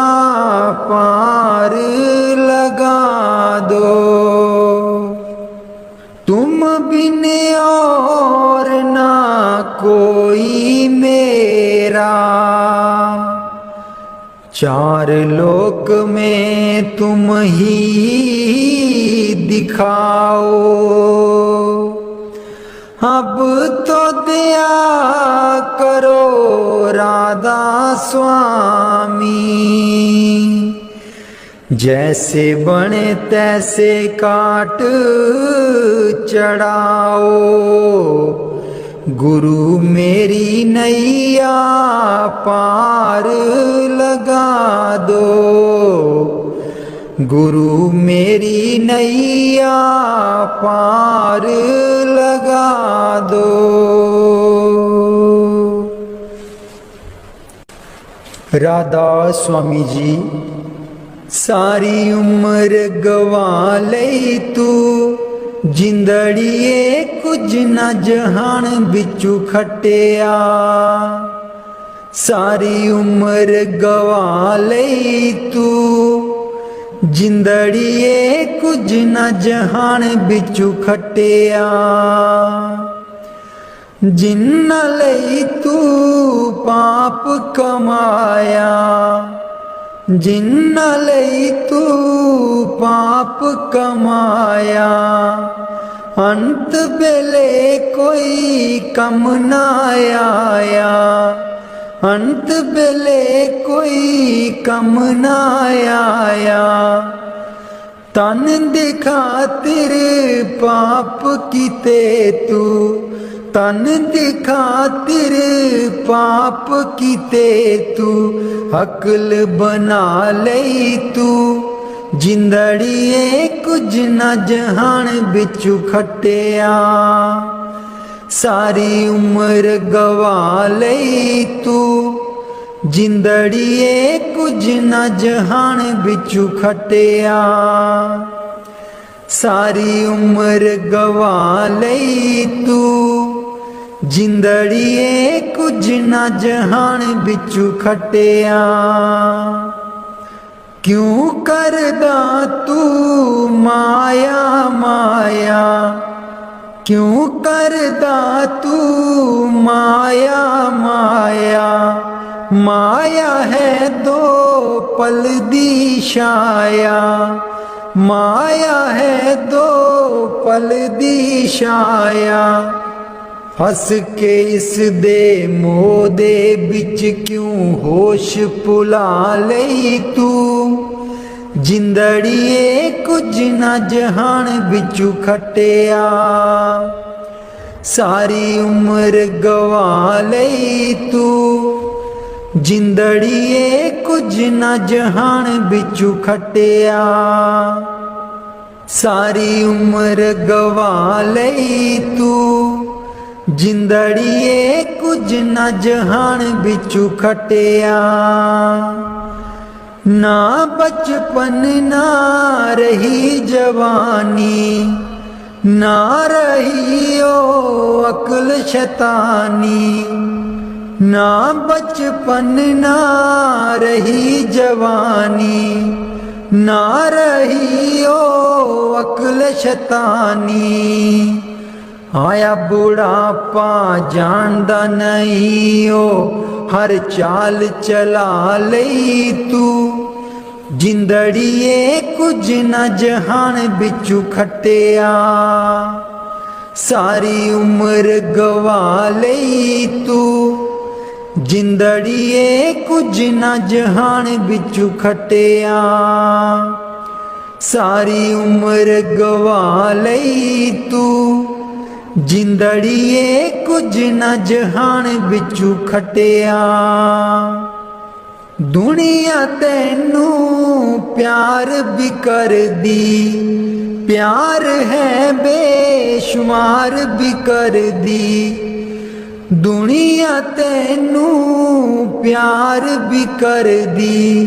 [SPEAKER 1] पार लगा दो। तुम बिन और ना कोई मेरा, चार लोक में तुम ही दिखाओ। अब तो दया करो राधा स्वामी, जैसे बने तैसे काट चढ़ाओ। गुरु मेरी नैया पार लगा दो, गुरु मेरी नैया पार लगा दो। राधा स्वामी जी सारी उम्र गवा लई तू जिंदड़िए कुछ न जहान बिचू खटिया सारी उम्र गवा लई तू जिंदड़िए कुछ न जहान बिचू खटिया जिन्ना लई तू पाप कमाया जिन्ना लई तू पाप कमाया अंत बेले कोई कम ना आया अंत बेले कोई कम ना आया तन दिखा तेरे पाप कीते तू तन दिखा तेरे पाप कीते तू अकल बना लई तू जिंदड़िए कुछ न जहान बिचू खटिया सारी उम्र गवा लई तू जिंदड़िए कुछ न जहान बिचू खटिया सारी उम्र गवा लई तू जिंदड़िए कुछ न जहान बिचू खटिया क्यों करदा तू माया माया क्यों करदा तू माया माया माया है दो पल दी छाया माया है दो पल दी छाया हस के इस दे मोह दे बिच क्यों होश भुला लई तू जिंदड़िए कुछ न जहान बिचू खटिया सारी उम्र गवा लई तू जिंदड़िए कुछ न जहान बिचू खटिया सारी उम्र गवा लई तू जिंदड़िए कुछ न जहान बिचू खटिया ना बचपन ना रही जवानी ना रही ओ अक्ल शैतानी ना बचपन ना रही जवानी ना रही ओ अक्ल शैतानी आया बुढ़ापा जानदा नहीं ओ हर चाल चला लई तू जिंदड़िए कुछ न जहान बिचू खटिया सारी उम्र गवा लई तू जिंदड़िए कुछ न जहान बिचू खटिया सारी उम्र गवा लई तू जिंदड़िए कुछ न जहान बिचू खटिया दुनिया तैनू प्यार भी कर दी प्यार है बेशुमार भी कर दी दुनिया तैनू प्यार भी कर दी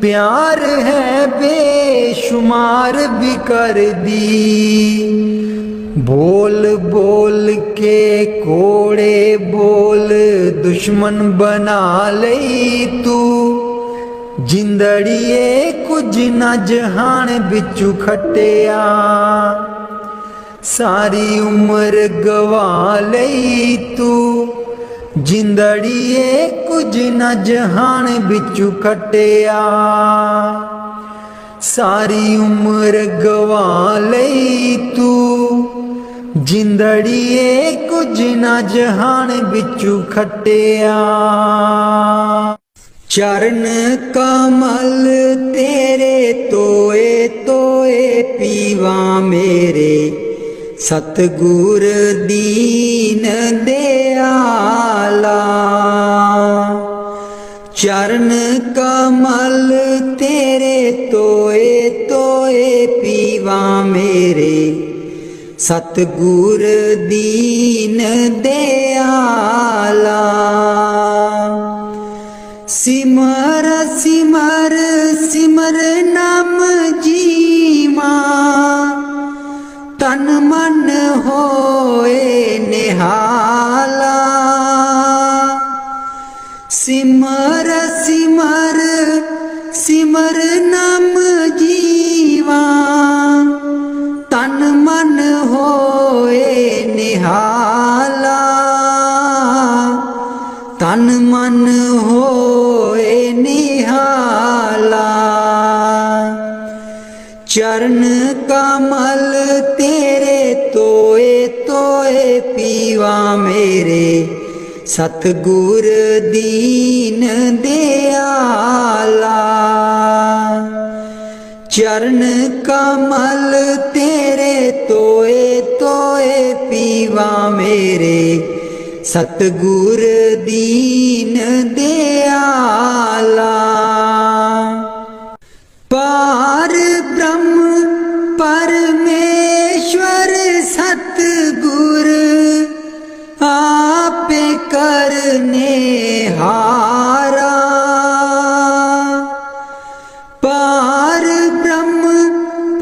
[SPEAKER 1] प्यार है बेशुमार भी कर दी बोल बोल के कोड़े बोल दुश्मन बना लई तू जिंदड़िए कुछ न जहान बिचू खटिया सारी उम्र गवा लई तू जिंदड़िए कुछ न जहान बिचू खटिया सारी उम्र गवा लई तू जिंदड़िए कुछ न जहान बिचू खटिया चरण कमल तेरे तोए तोए पीवा मेरे सतगुर दीन दयाला चरण कमल तेरे तोए तोए पीवा मेरे सतगुर दीन दयाला सिमर सिमर सिमर सिमर नाम जीवा, तन मन होए निहाला, तन मन होए निहाला। चरण कमल तेरे तोए तोए पीवा मेरे, सतगुर दीन दयाला। चरण कमल तेरे तोए तोए पीवा मेरे, सतगुर दीन दयाला। पार ब्रह्म परमेश्वर सतगुर, आपे करने हारा। पार ब्रह्म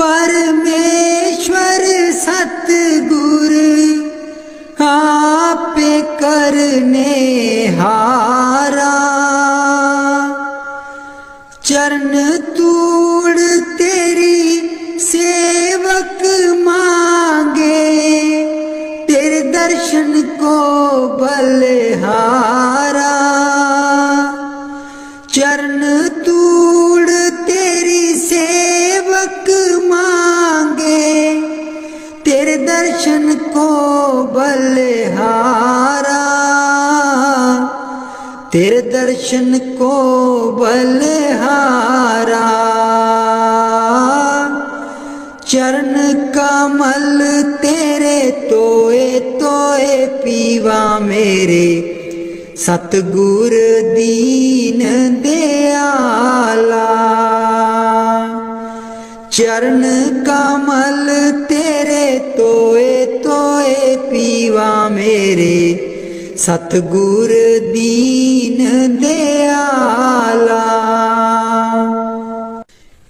[SPEAKER 1] परमेश्वर सतगुर, आपे करने हारा। चरण तूड़ तेरी सेवक मांगे, तेरे दर्शन को बलिहारा। चरण तूड़ तेरी सेवक मांगे, तेरे दर्शन को बलिहारा। तेरे दर्शन को बलिहारा। चरण कमल तेरे तोए तोए पीवा मेरे, सतगुर दीन दयाला। चरण कमल तेरे तोए तोए पीवा मेरे, सतगुर दीन दयाला।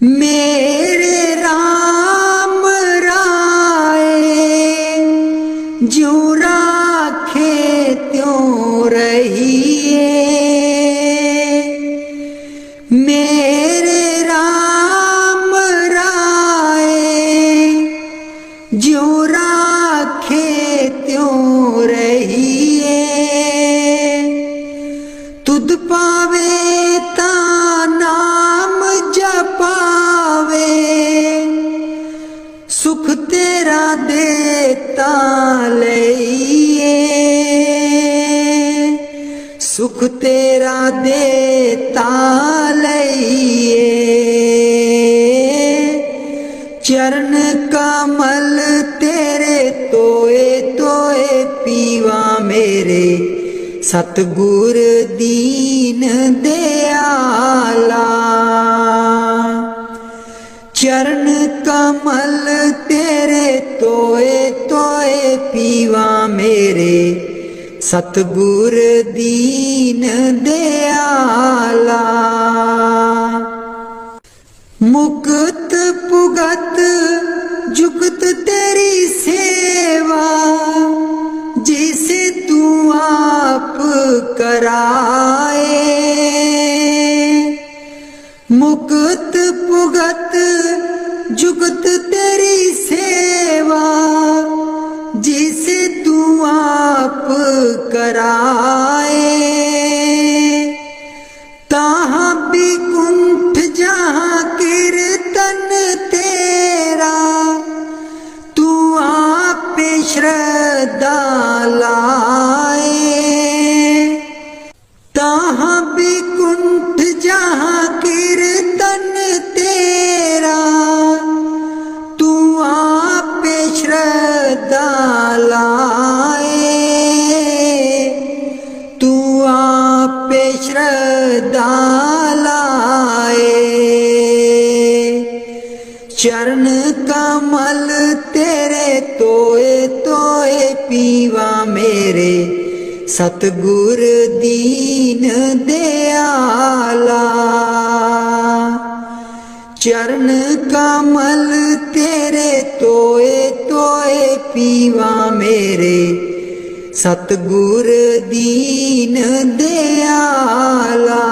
[SPEAKER 1] मेरे राम राय ज्यों राखे त्यों रहिए, मेरे राम राय ज्यों राखे त्यों रहिए। तुध पावे ता नाम जपावे, सुख तेरा देता लइए। सुख तेरा देता लइए। चरण कमल तेरे तोए तोए पीवा मेरे, सतगुर दीन दयाला। चरण कमल तेरे तोए तोए पीवा मेरे, सतगुर दीन दयाला। मुक्त पुगत जुगत तेरी सेवा, जिसे तू आप कराए। मुक्त पुगत जुगत तेरी सेवा, जिसे तू आप कराए। ताहाँ बिकुंठ जहाँ कीर्तन तेरा, तू आप श्रद्धा लाए। ताहाँ बिकुंठ जहाँ कीर्तन तेरा, तू आप श्रद्धा लाए। तू आप श्रद्धा लाए। चरण कमल तेरे तोए तोए पीवा मेरे, सतगुर दीन दयाला। चरण कमल तेरे तोए तोए पीवा मेरे, सतगुर दीन दयाला।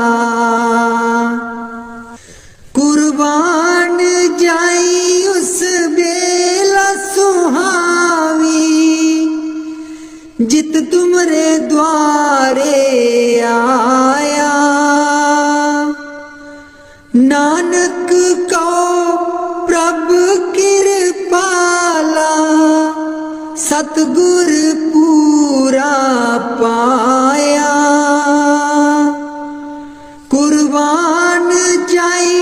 [SPEAKER 1] कुर्बान जाई उस बेला सुहावी, जित तुमरे द्वारे आया। नानक को प्रभु कृपाला, सतगुर पूरा पाया। कुर्बान जाई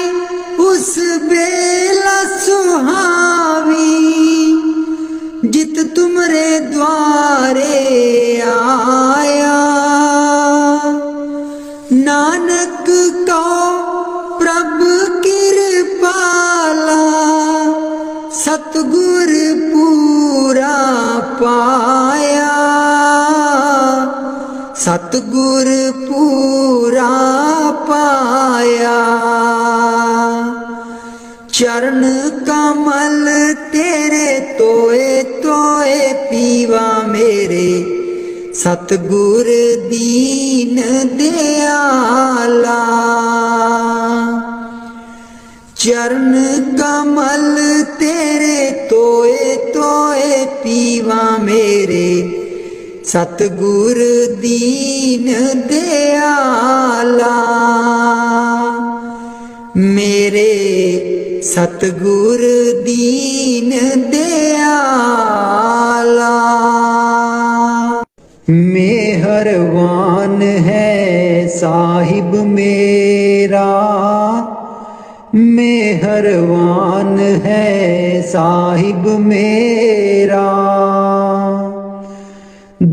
[SPEAKER 1] उस बेला सुहावी, जित तुमरे द्वारे आया। नानक को प्रभु कृपाला, सतगुर पूरा पाया। सतगुर पूरा पाया। चरण कमल तेरे तोए तोए पीवा मेरे, सतगुर दीन दयाला। चरण कमल तेरे तोए तोए पीवा मेरे, सतगुर दीन दयाला। मेरे सतगुर दीन दयाला। मेहरबान है साहिब मेरा, मेहरबान है साहिब मेरा।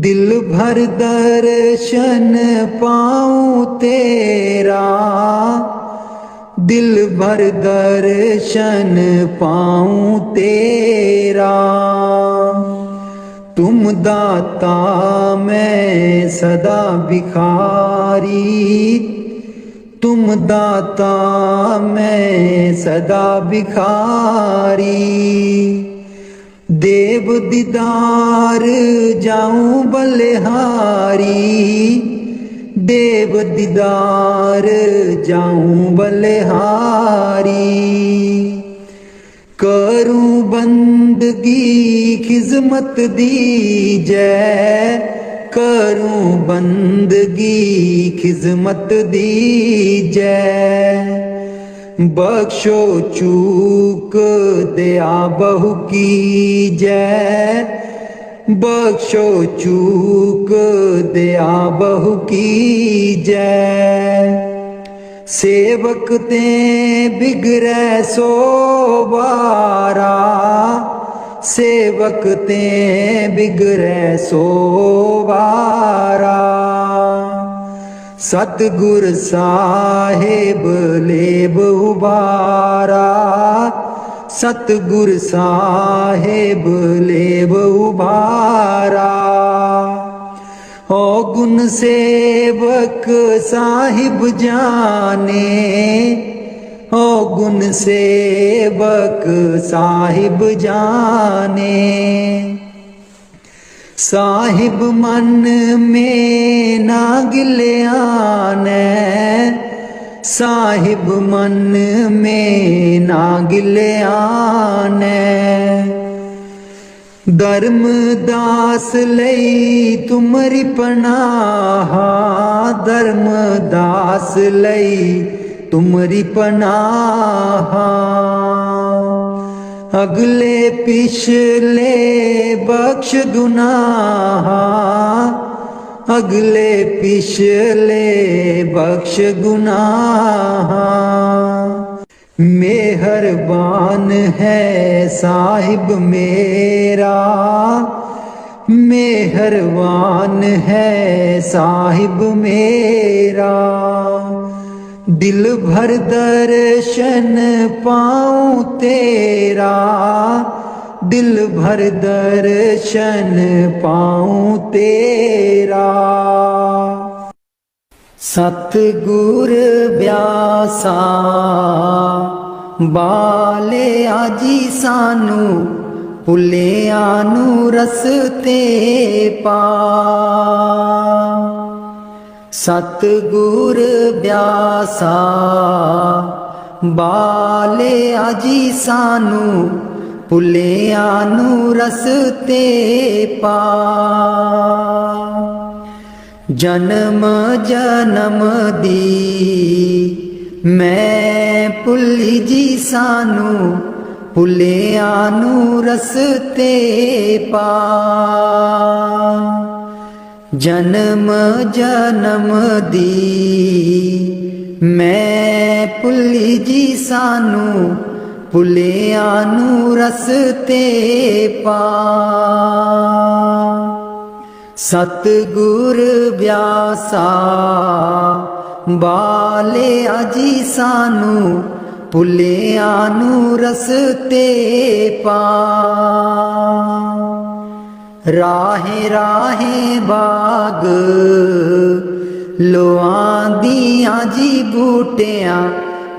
[SPEAKER 1] दिल भर दर्शन पाऊं तेरा, दिल भर दर्शन पाऊं तेरा। तुम दाता मैं सदा भिखारी, तुम दाता मैं सदा भिखारी। देव दीदार जाऊं बलिहारी, देव दीदार जाऊं बलिहारी। करूं बंदगी खिजमत दीजै, करूं बंदगी खिजमत दीजै। बख्शो चूक दया बहु कीजै, बख्शो चूक दया बहु कीजै। सेवक ते बिगड़ै सो बारा, सेवक ते बिगड़ै सो बारा। सतगुर साहेब लेब उबारा, सतगुर साहेब लेब उबारा। ओ गुण सेवक साहिब जाने, ओ गुण सेवक साहिब जाने। साहिब मन में ना गिल्याने, साहिब मन में ना गिल्याने। धर्मदास लई तुमरी पनाहा, धर्मदास लई तुमरी पनाहा। अगले पिछले बख्श गुनाहा, अगले पिछले बख्श गुनाहा। मेहरबान है साहिब मेरा, मेहरबान है साहिब मेरा। दिल भर दर्शन पाऊं तेरा, दिल भर दर्शन पाऊं तेरा। सतगुर ब्यासा बाले आजी सानू ਭੁੱਲਿਆਂ ਨੂੰ ਰਸਤੇ ਪਾ। ਸਤਿਗੁਰ ਬਿਆਸਾ ਬਾਲਿਆ ਜੀ ਸਾਨੂੰ, ਭੁੱਲਿਆਂ ਨੂੰ ਰਸਤੇ ਪਾ। ਜਨਮ ਜਨਮ ਦੀ ਮੈਂ ਭੁੱਲੀ ਜੀ ਸਾਨੂੰ, ਭੁੱਲਿਆਂ ਨੂੰ ਰਸਤੇ ਪਾ। ਜਨਮ ਜਨਮ ਦੀ ਮੈਂ ਭੁੱਲੀ ਜੀ ਸਾਨੂੰ, ਭੁੱਲਿਆਂ ਨੂੰ ਰਸਤੇ ਪਾ। ਸਤਿਗੁਰ ਬਿਆਸਾ ਬਾਲਿਆ ਜੀ ਸਾਨੂੰ, ਭੁੱਲਿਆਂ ਨੂੰ ਰਸਤੇ ਪਾ। ਰਾਹੇ ਰਾਹੇ ਬਾਗ ਲੋਆਂਦੀਆਂ ਜੀ ਬੂਟਿਆਂ,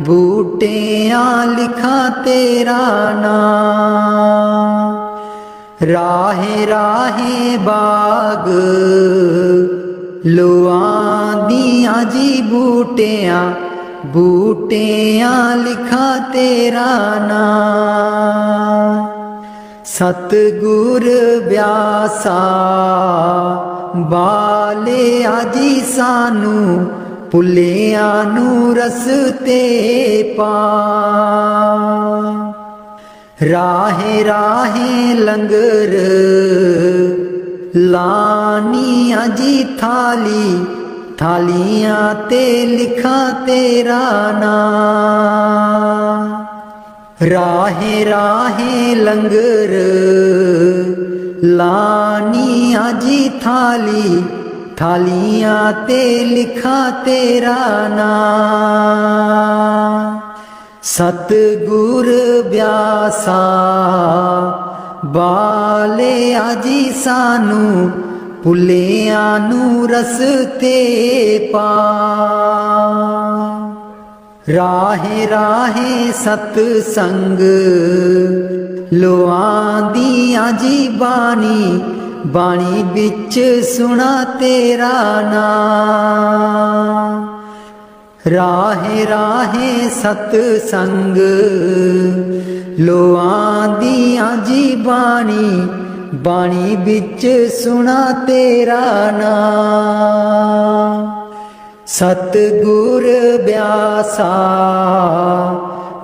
[SPEAKER 1] ਬੂਟਿਆਂ ਲਿਖਾਂ ਤੇਰਾ ਨਾਂ। ਰਾਹੇ ਰਾਹੇ ਬਾਗ ਲੋਆਂਦੀਆਂ ਜੀ ਬੂਟਿਆਂ, ਬੂਟਿਆਂ ਲਿਖਾਂ ਤੇਰਾ ਨਾਂ। ਸਤਿਗੁਰ ਬਿਆਸਾ ਬਾਲਿਆ ਜੀ ਸਾਨੂੰ, ਭੁੱਲਿਆਂ ਨੂੰ ਰਸਤੇ ਪਾ। ਰਾਹੇ ਰਾਹੇ ਲੰਗਰ ਲਾਨੀਆਂ ਜੀ ਥਾਲੀ, ਥਾਲੀਆਂ ਤੇ ਲਿਖਾਂ ਤੇਰਾ ਨਾਂ। ਰਾਹੇ ਰਾਹੇ ਲੰਗਰ ਲਾਨੀਆਂ ਜੀ ਥਾਲੀ, ਥਾਲੀਆਂ ਤੇ ਲਿਖਾਂ ਤੇਰਾ ਨਾਂ। ਸਤਿਗੁਰ ਬਿਆਸਾ ਬਾਲਿਆ ਜੀ ਸਾਨੂੰ, ਭੁੱਲਿਆਂ ਨੂੰ ਰਸਤੇ ਪਾ। ਰਾਹੇ ਰਾਹੇ ਸਤ ਸੰਗ ਲੋਆਂਦੀਆਂ ਜੀ ਬਾਣੀ, ਬਾਣੀ ਵਿੱਚ ਸੁਣਾ ਤੇਰਾ ਨਾਂ। ਰਾਹੇ ਰਾਹੇ ਸਤ ਸੰਗ ਲੋਆਂਦੀਆਂ ਜੀ ਬਾਣੀ, ਬਾਣੀ ਵਿੱਚ ਸੁਣਾ ਤੇਰਾ ਨਾਂ। ਸਤਿਗੁਰ ਬਿਆਸਾ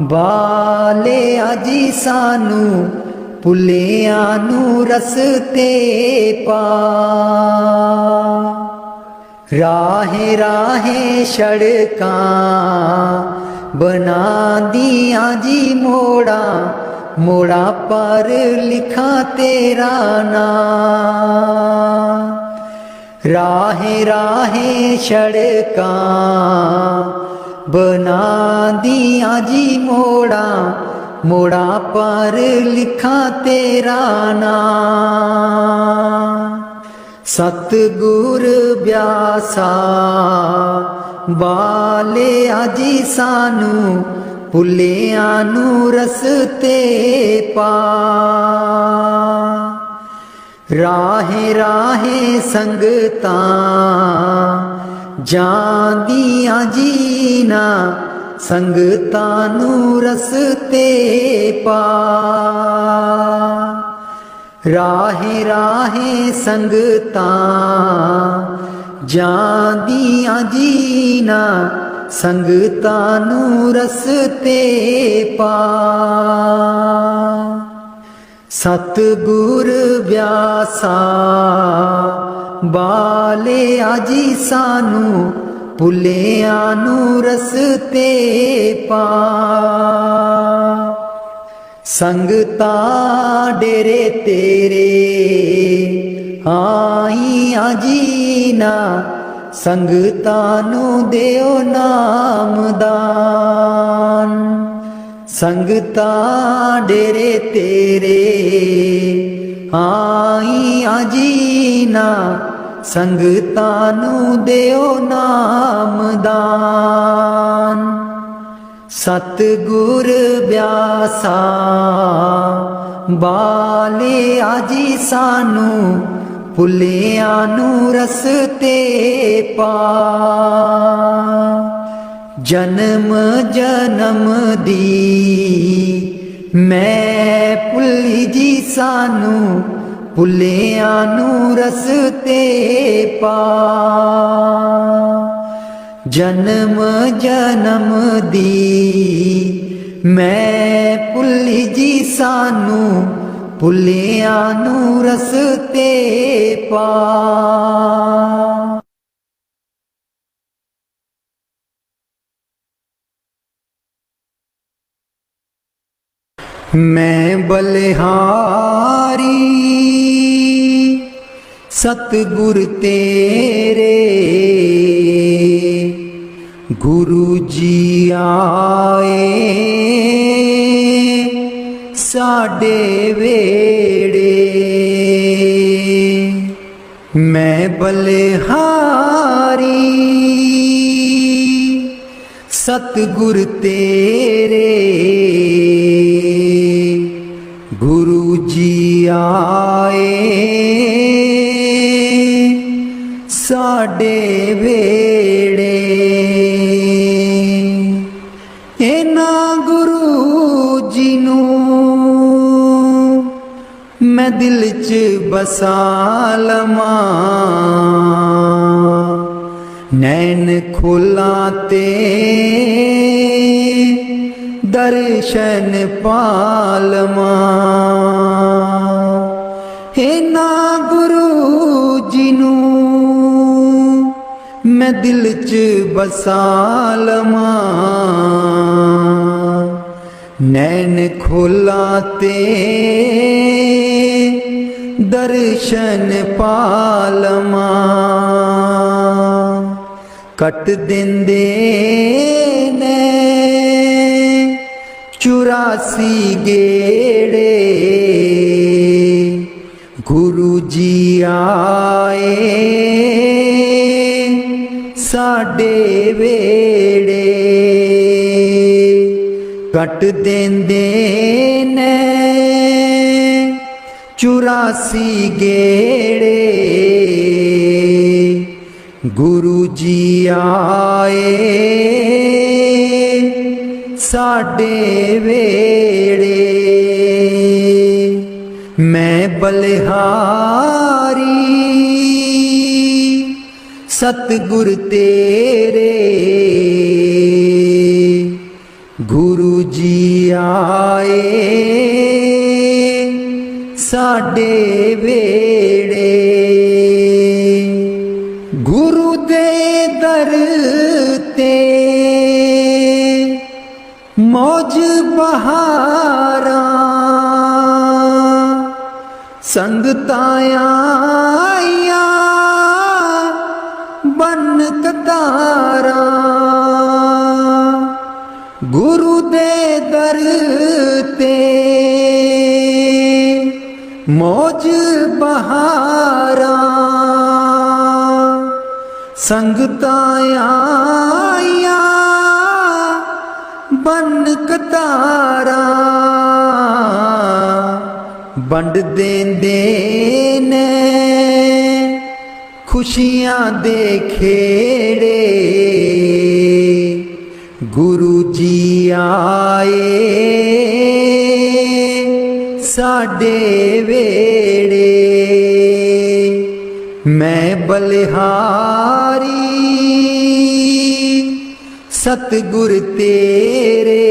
[SPEAKER 1] ਬਾਲਿਆ ਜੀ ਸਾਨੂੰ, ਭੁੱਲਿਆਂ ਨੂੰ ਰਸਤੇ ਪਾ। ਰਾਹੇ ਰਾਹੇ ਸੜਕਾਂ ਬਣਾਂਦੀਆਂ ਜੀ ਮੋੜਾਂ, ਮੋੜਾਂ ਪਰ ਲਿਖਾਂ ਤੇਰਾ ਨਾਂ। ਰਾਹੇ ਰਾਹੇ ਸੜਕਾਂ ਬਣਾਂਦੀਆਂ ਜੀ ਮੋੜਾਂ, ਮੋੜਾਂ ਪਰ ਲਿਖਾਂ ਤੇਰਾ ਨਾਂ। ਸਤਿਗੁਰ ਬਿਆਸਾ ਬਾਲਿਆ ਜੀ ਸਾਨੂੰ, ਭੁੱਲਿਆਂ ਨੂੰ ਰਸਤੇ ਪਾ। ਰਾਹੇ ਰਾਹੇ ਸੰਗਤਾਂ ਜਾਂਦੀਆਂ ਜੀ ਨਾ, ਸੰਗਤਾਂ ਨੂੰ ਰਸਤੇ ਪਾ। ਰਾਹੇ ਰਾਹੇ ਸੰਗਤਾਂ ਜਾਂਦੀਆਂ ਜੀ ਨਾ, ਸੰਗਤਾਂ ਨੂੰ ਰਸਤੇ ਪਾ। ਸਤਿਗੁਰ ਬਿਆਸਾ ਬਾਲਿਆ ਜੀ ਸਾਨੂੰ, ਭੁੱਲਿਆਂ ਨੂੰ ਰਸਤੇ ਪਾ। ਸੰਗਤਾਂ ਡੇਰੇ ਤੇਰੇ ਆਈਆਂ ਜੀ ਨਾ, ਸੰਗਤਾਂ ਨੂੰ ਦਿਓ ਨਾਮਦਾਨ। ਸੰਗਤਾਂ ਡੇਰੇ ਤੇਰੇ ਆਈਆਂ ਜੀ ਨਾ, ਸੰਗਤਾਂ ਨੂੰ ਦਿਓ ਨਾਮਦਾਨ। ਸਤਿਗੁਰ ਬਿਆਸਾ बाले आजी सानू भुलिया नू रस्ते पा। जन्म जन्म दी मैं भुली जी सानू भुलिया नू रस्ते पा। जन्म जन्म दी मैं भुली जी सानू भुलिया नू रस्ते पा। मैं बलिहारी सतगुर तेरे गुरु जी आए साडे वेड़े। मैं बलिहारी सतगुर तेरे गुरु जी आए साडे वेड़े। इना गुरु जी नू मैं दिल च बसा लवां। नैन खोला ते दर्शन पालमा। इना गुरु जी नू मैं दिल च बसा लवां। नैन खोला ते दर्शन पालमा। कट देंदे ने 84 गेड़े गुरु जी आए साडे वेड़े। कट देंदे ने 84 गेड़े गुरु जी आए साडे वेड़े। मैं बलिहारी सतगुर तेरे गुरु जी आए साडे वेड़े। गुरु दे दर ते मौज बहारा संगताया बन कतारा। गुरु दे दर ते मौज बहारा संगताया बन कतारा। बंड देंदे ने खुशियां दे खेड़े गुरु जी आए साडे वेड़े। मैं बलिहारी सतगुर तेरे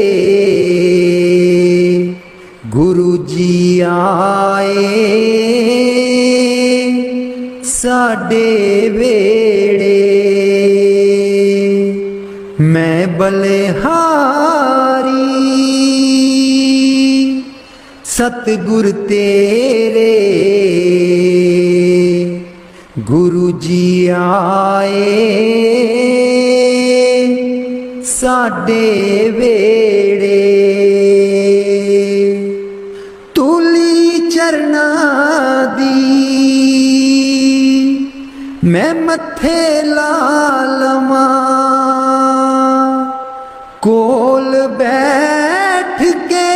[SPEAKER 1] गुरु जी आए साडे वेड़े। मैं बलिहारी सतगुर तेरे गुरु जी आए साडे वेड़े। तुली चरना दी मैं मथे ला लवां। कोल बैठ के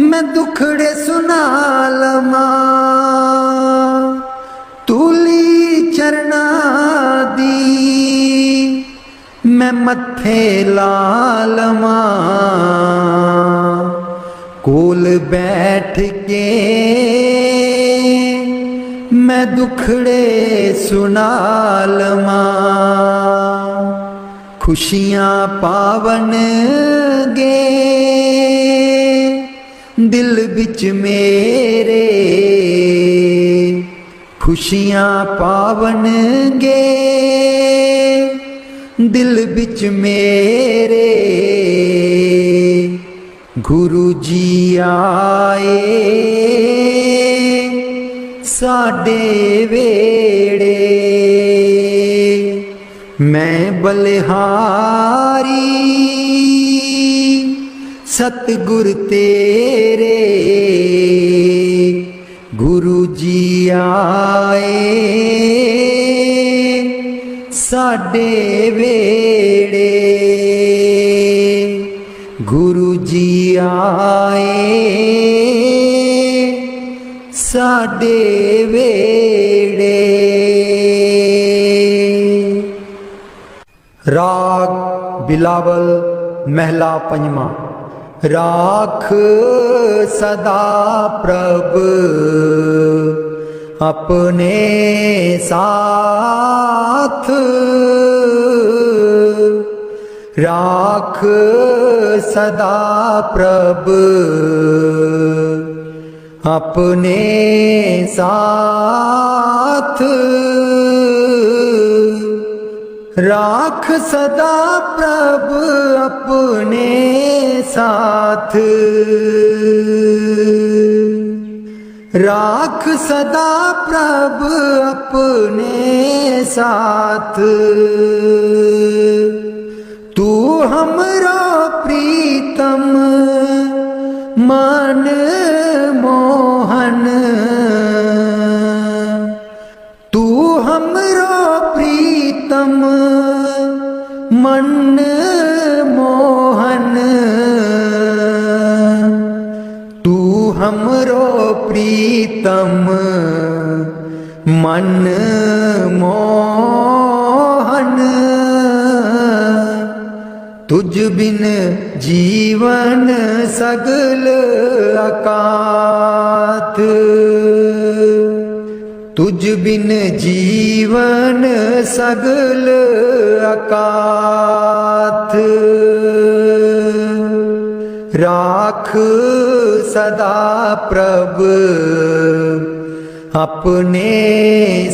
[SPEAKER 1] मैं दुख मत्थे लालमा कोल बैठ के मैं दुखड़े सुनालमा खुशियां पावन गे दिल बिच मेरे खुशियां पावन गे दिल बिच मेरे गुरु जी आए साडे वेड़े मैं बलिहारी सतगुर तेरे गुरु जी आए साडे वेड़े गुरु जी आए साडे वेड़े। राग बिलावल महला पंजवा। राख सदा प्रभ अपने साथ राख सदा प्रभ अपने साथ राख सदा प्रभ अपने साथ राख सदा प्रभ अपने साथ तू हमरो प्रीतम मन मोहन तू हमरो प्रीतम मन मोहन तू हमरो प्रीतम मन मोहन तुझ बिन जीवन सगल अकाथ तुझ बिन जीवन सगल अकाथ राख सदा प्रभ अपने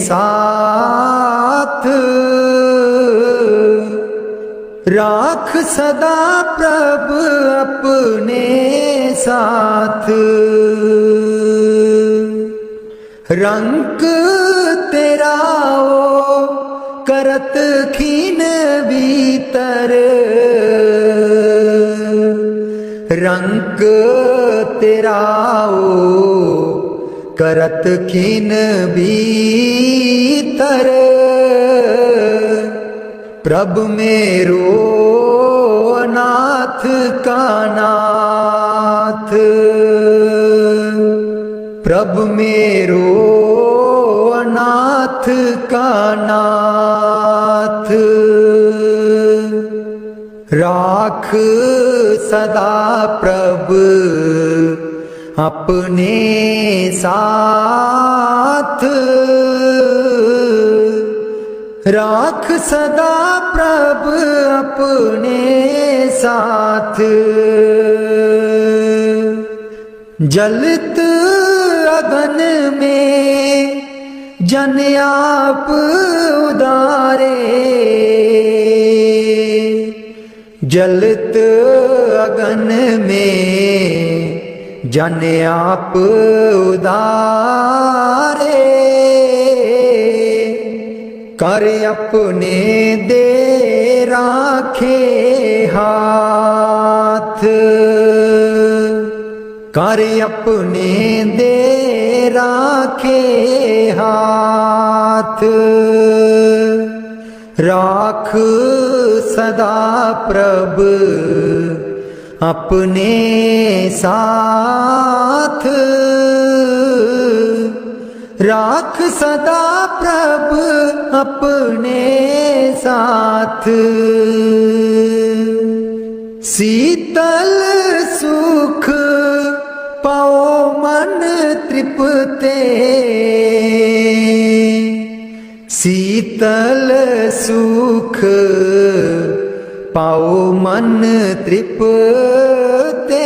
[SPEAKER 1] साथ राख सदा प्रभ अपने साथ रंग तेरा ओ करत खीन भीतर रंग तेरा ओ करत खीन भीतर प्रभ मेरो नाथ का नाथ प्रभ मेरो नाथ का नाथ राख सदा प्रभ अपने साथ राख सदा प्रभ अपने साथ जलत अगन में जन आप उदारे जलत अगन में जन आप उदारे कर अपने दे राखे हाथ कर अपने दे राखे हाथ राख सदा प्रभ अपने साथ राख सदा प्रभ अपने साथ। शीतल सुख पाओ मन तृप्ते, शीतल सुख पाओ मन तृप्ते।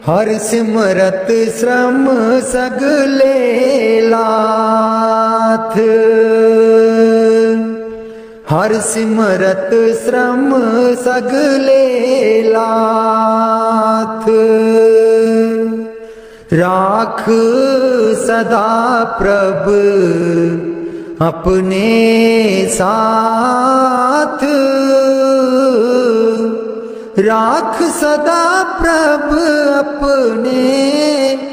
[SPEAKER 1] हर सिमरत श्रम सगले लाथ, हर सिमरत श्रम सगले लाथ। राख सदा प्रभ अपने साथ, राख सदा प्रभ अपने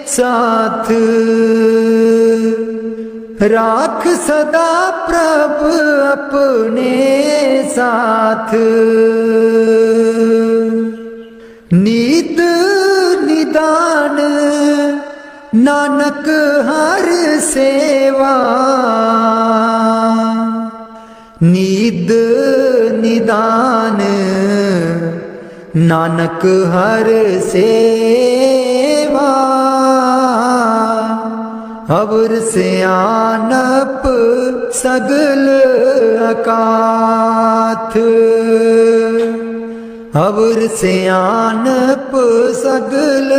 [SPEAKER 1] साथ। राख सदा प्रभ अपने साथ। नीत निदान नानक हर सेवा, नीद निदान नानक हर सेवा। अवर सियानप सगल अकाथ, अवर सियानप सगल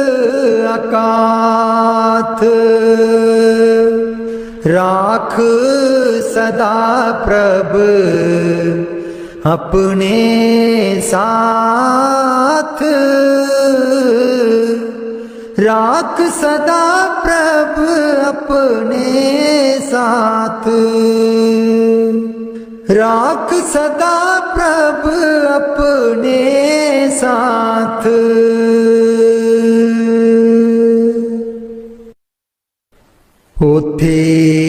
[SPEAKER 1] अकाथ। राख सदा प्रभ अपने साथ, राख सदा प्रभ अपने साथ। राख सदा प्रभ अपने साथ। उथे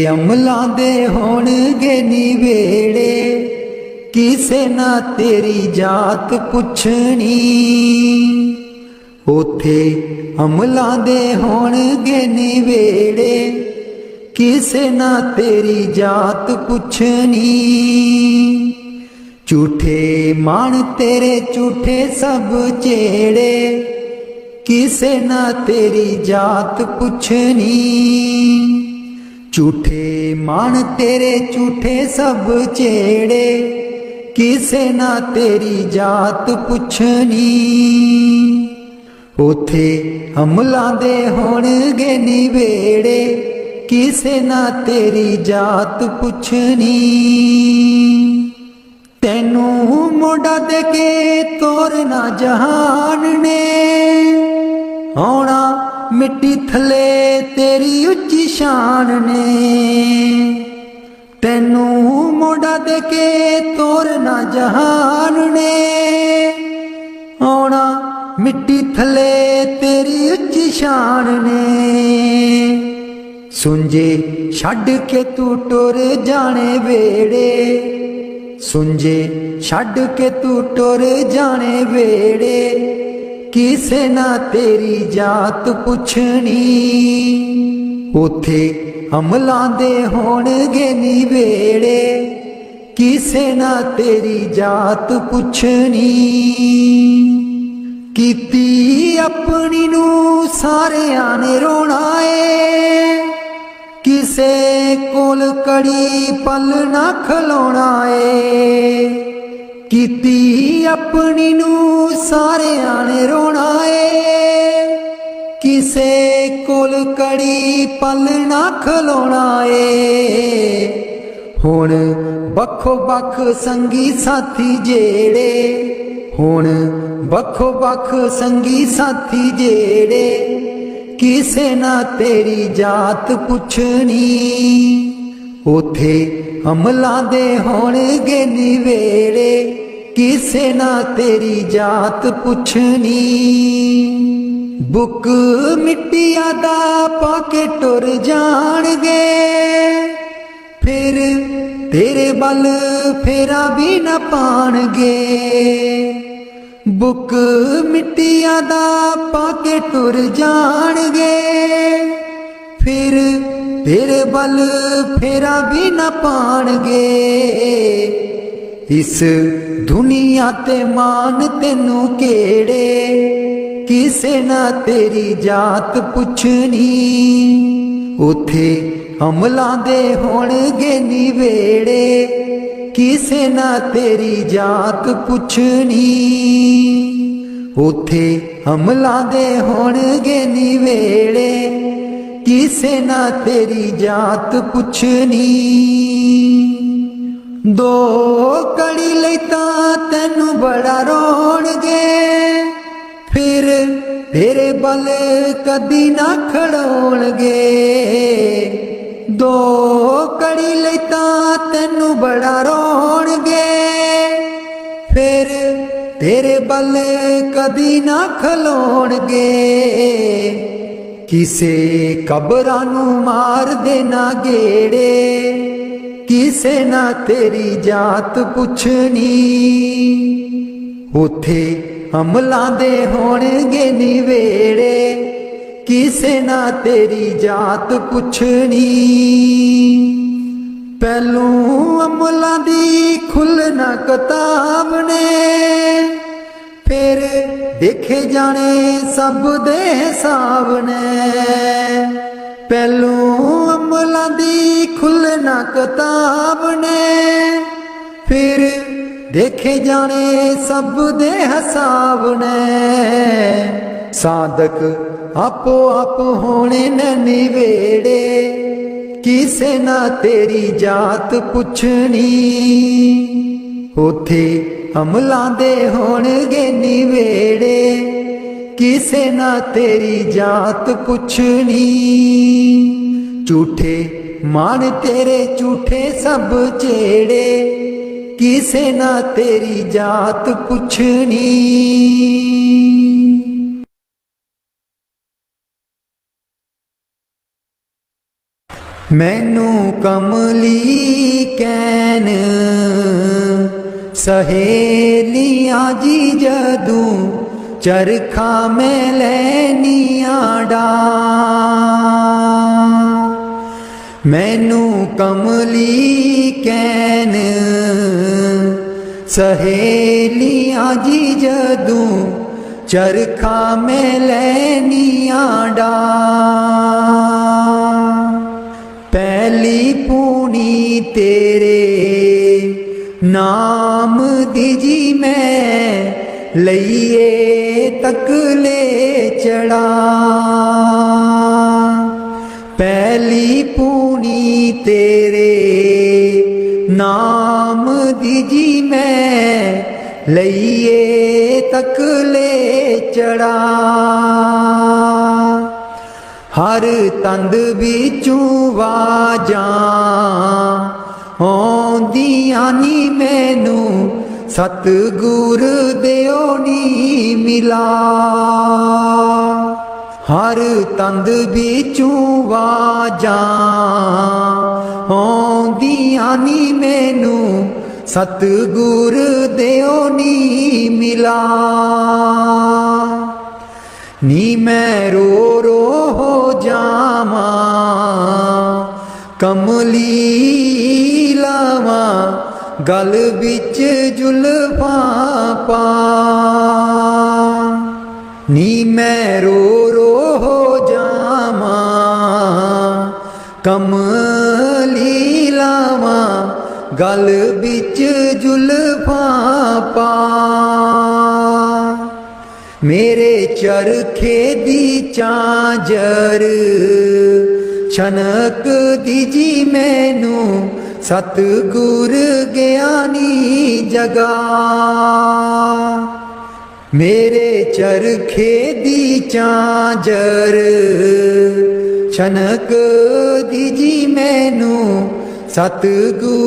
[SPEAKER 1] अमलां दे होणगे निवेड़े, किसे ना तेरी जात पुछनी। उथे अमलां दे होणगे निवेड़े, किसे ना तेरी जात पुछनी। झूठे मान तेरे झूठे सब चेड़े, किसे ना तेरी जात पुछनी। झूठे मान तेरे झूठे सब चेड़े, किसे ना तेरी जात पुछनी। उथे अमलां दे होणगे निवेड़े, किसे ना तेरी जात पुछनी। तैनू मोड़ा दे के तोरना जहान ने, आउणा मिट्टी थले तेरी उच्ची शान ने। तैनू मोड़ा दे के तोरना जहान ने, आउणा मिट्टी थले तेरी उच्ची शान ने। सुंजे छड़ के तू टुर जाने वेड़े, सुंजे छड़ के तू टुर जाने वेड़े, किसे ना तेरी जात पुछनी। उथे अमलां दे होणगे निवेड़े, किसे ना तेरी जात पुछनी। कीती अपनी नू सारियां ने रोना ए, किसे कोल कड़ी पल ना खलोना ए। कीती अपनी नू सारियां ने रोना ए, किसे कोल कड़ी पल ना खलोना ए। हुण बखो बख संगी साथी जेड़े, हुण बखो बख संगी साथी जेड़े, किसे ना तेरी जात पुछनी। उथे अमलां दे होणगे निवेड़े, किसे ना तेरी जात पुछनी। बुक मिट्टिया दा पाके टुर जाणगे, फिर तेरे बल फेरा भी न पाणगे। बुक मिट्टिया दा पाके टुर जाणगे, फिर तेरे बल फेरा भी न पाणगे। इस दुनिया ते मान तेनू केड़े, किसे ना तेरी जात पुछनी। उथे अमलां दे होणगे निवेड़े, किसे ना तेरी जात पुछनी। उथे अमलां दे होणगे निवेड़े, किसे ना तेरी जात पुछनी। दो कड़ी लई तां तैनू बड़ा रोणगे, फिर तेरे बल कदी ना खड़ोणगे। दो कड़ी लई तां तैनू बड़ा रोणगे, फिर तेरे बल कदी ना खलोणगे। किसे कबरां नू मार देना गेड़े, किसे ना तेरी जात पुछनी। उथे अमलां दे होणगे निवेड़े, किसे ना तेरी जात पुछनी। पहलू अमलां दी खुलना किताब ने, फिर देखे जाने सब दे हिसाब ने। पहलू अमलां दी खुलना किताब ने, फिर देखे जाने सब दे हिसाब ने। साधक आपो आप होने न निवेड़े, किसे ना तेरी जात पुछनी। उथे अमलां दे होणगे निवेड़े, किसे ना तेरी जात पुछनी। झूठे मान तेरे झूठे सब चेड़े, किसे ना तेरी जात पुछनी। मैनू कमली कैन सहेलियां जी जदूं, चरखा में लैनियां डा। मैनू कमली कैन सहेलियां जी जदूं, चरखा में लैनियां डा। पहली पूनी तेरे नाम दी जी मैं, लईए तकले चढ़ा। पहली पूनी तेरे नाम दी जी मैं, लईए तकले चढ़ा। हर तंद बिचू वाजां आउंदियां नी मैनू, सतगुर देओ नी मिला। हर तंद बिचू वाजां आउंदियां नी मैनू, सतगुर देओ नी मिला। नी मैं रो रो हो जावां, कमली लावां गल बिच जुल्फां पा। नी मैं रो रो हो जावां, कमली लावां गल बिच जुल्फां पा। मेरे चरखे दी चांजर छनक दीजी मैनू, सतगुर ज्ञानी जगा। मेरे चरखे दी चांजर छनक दीजी मैनू, सतगुर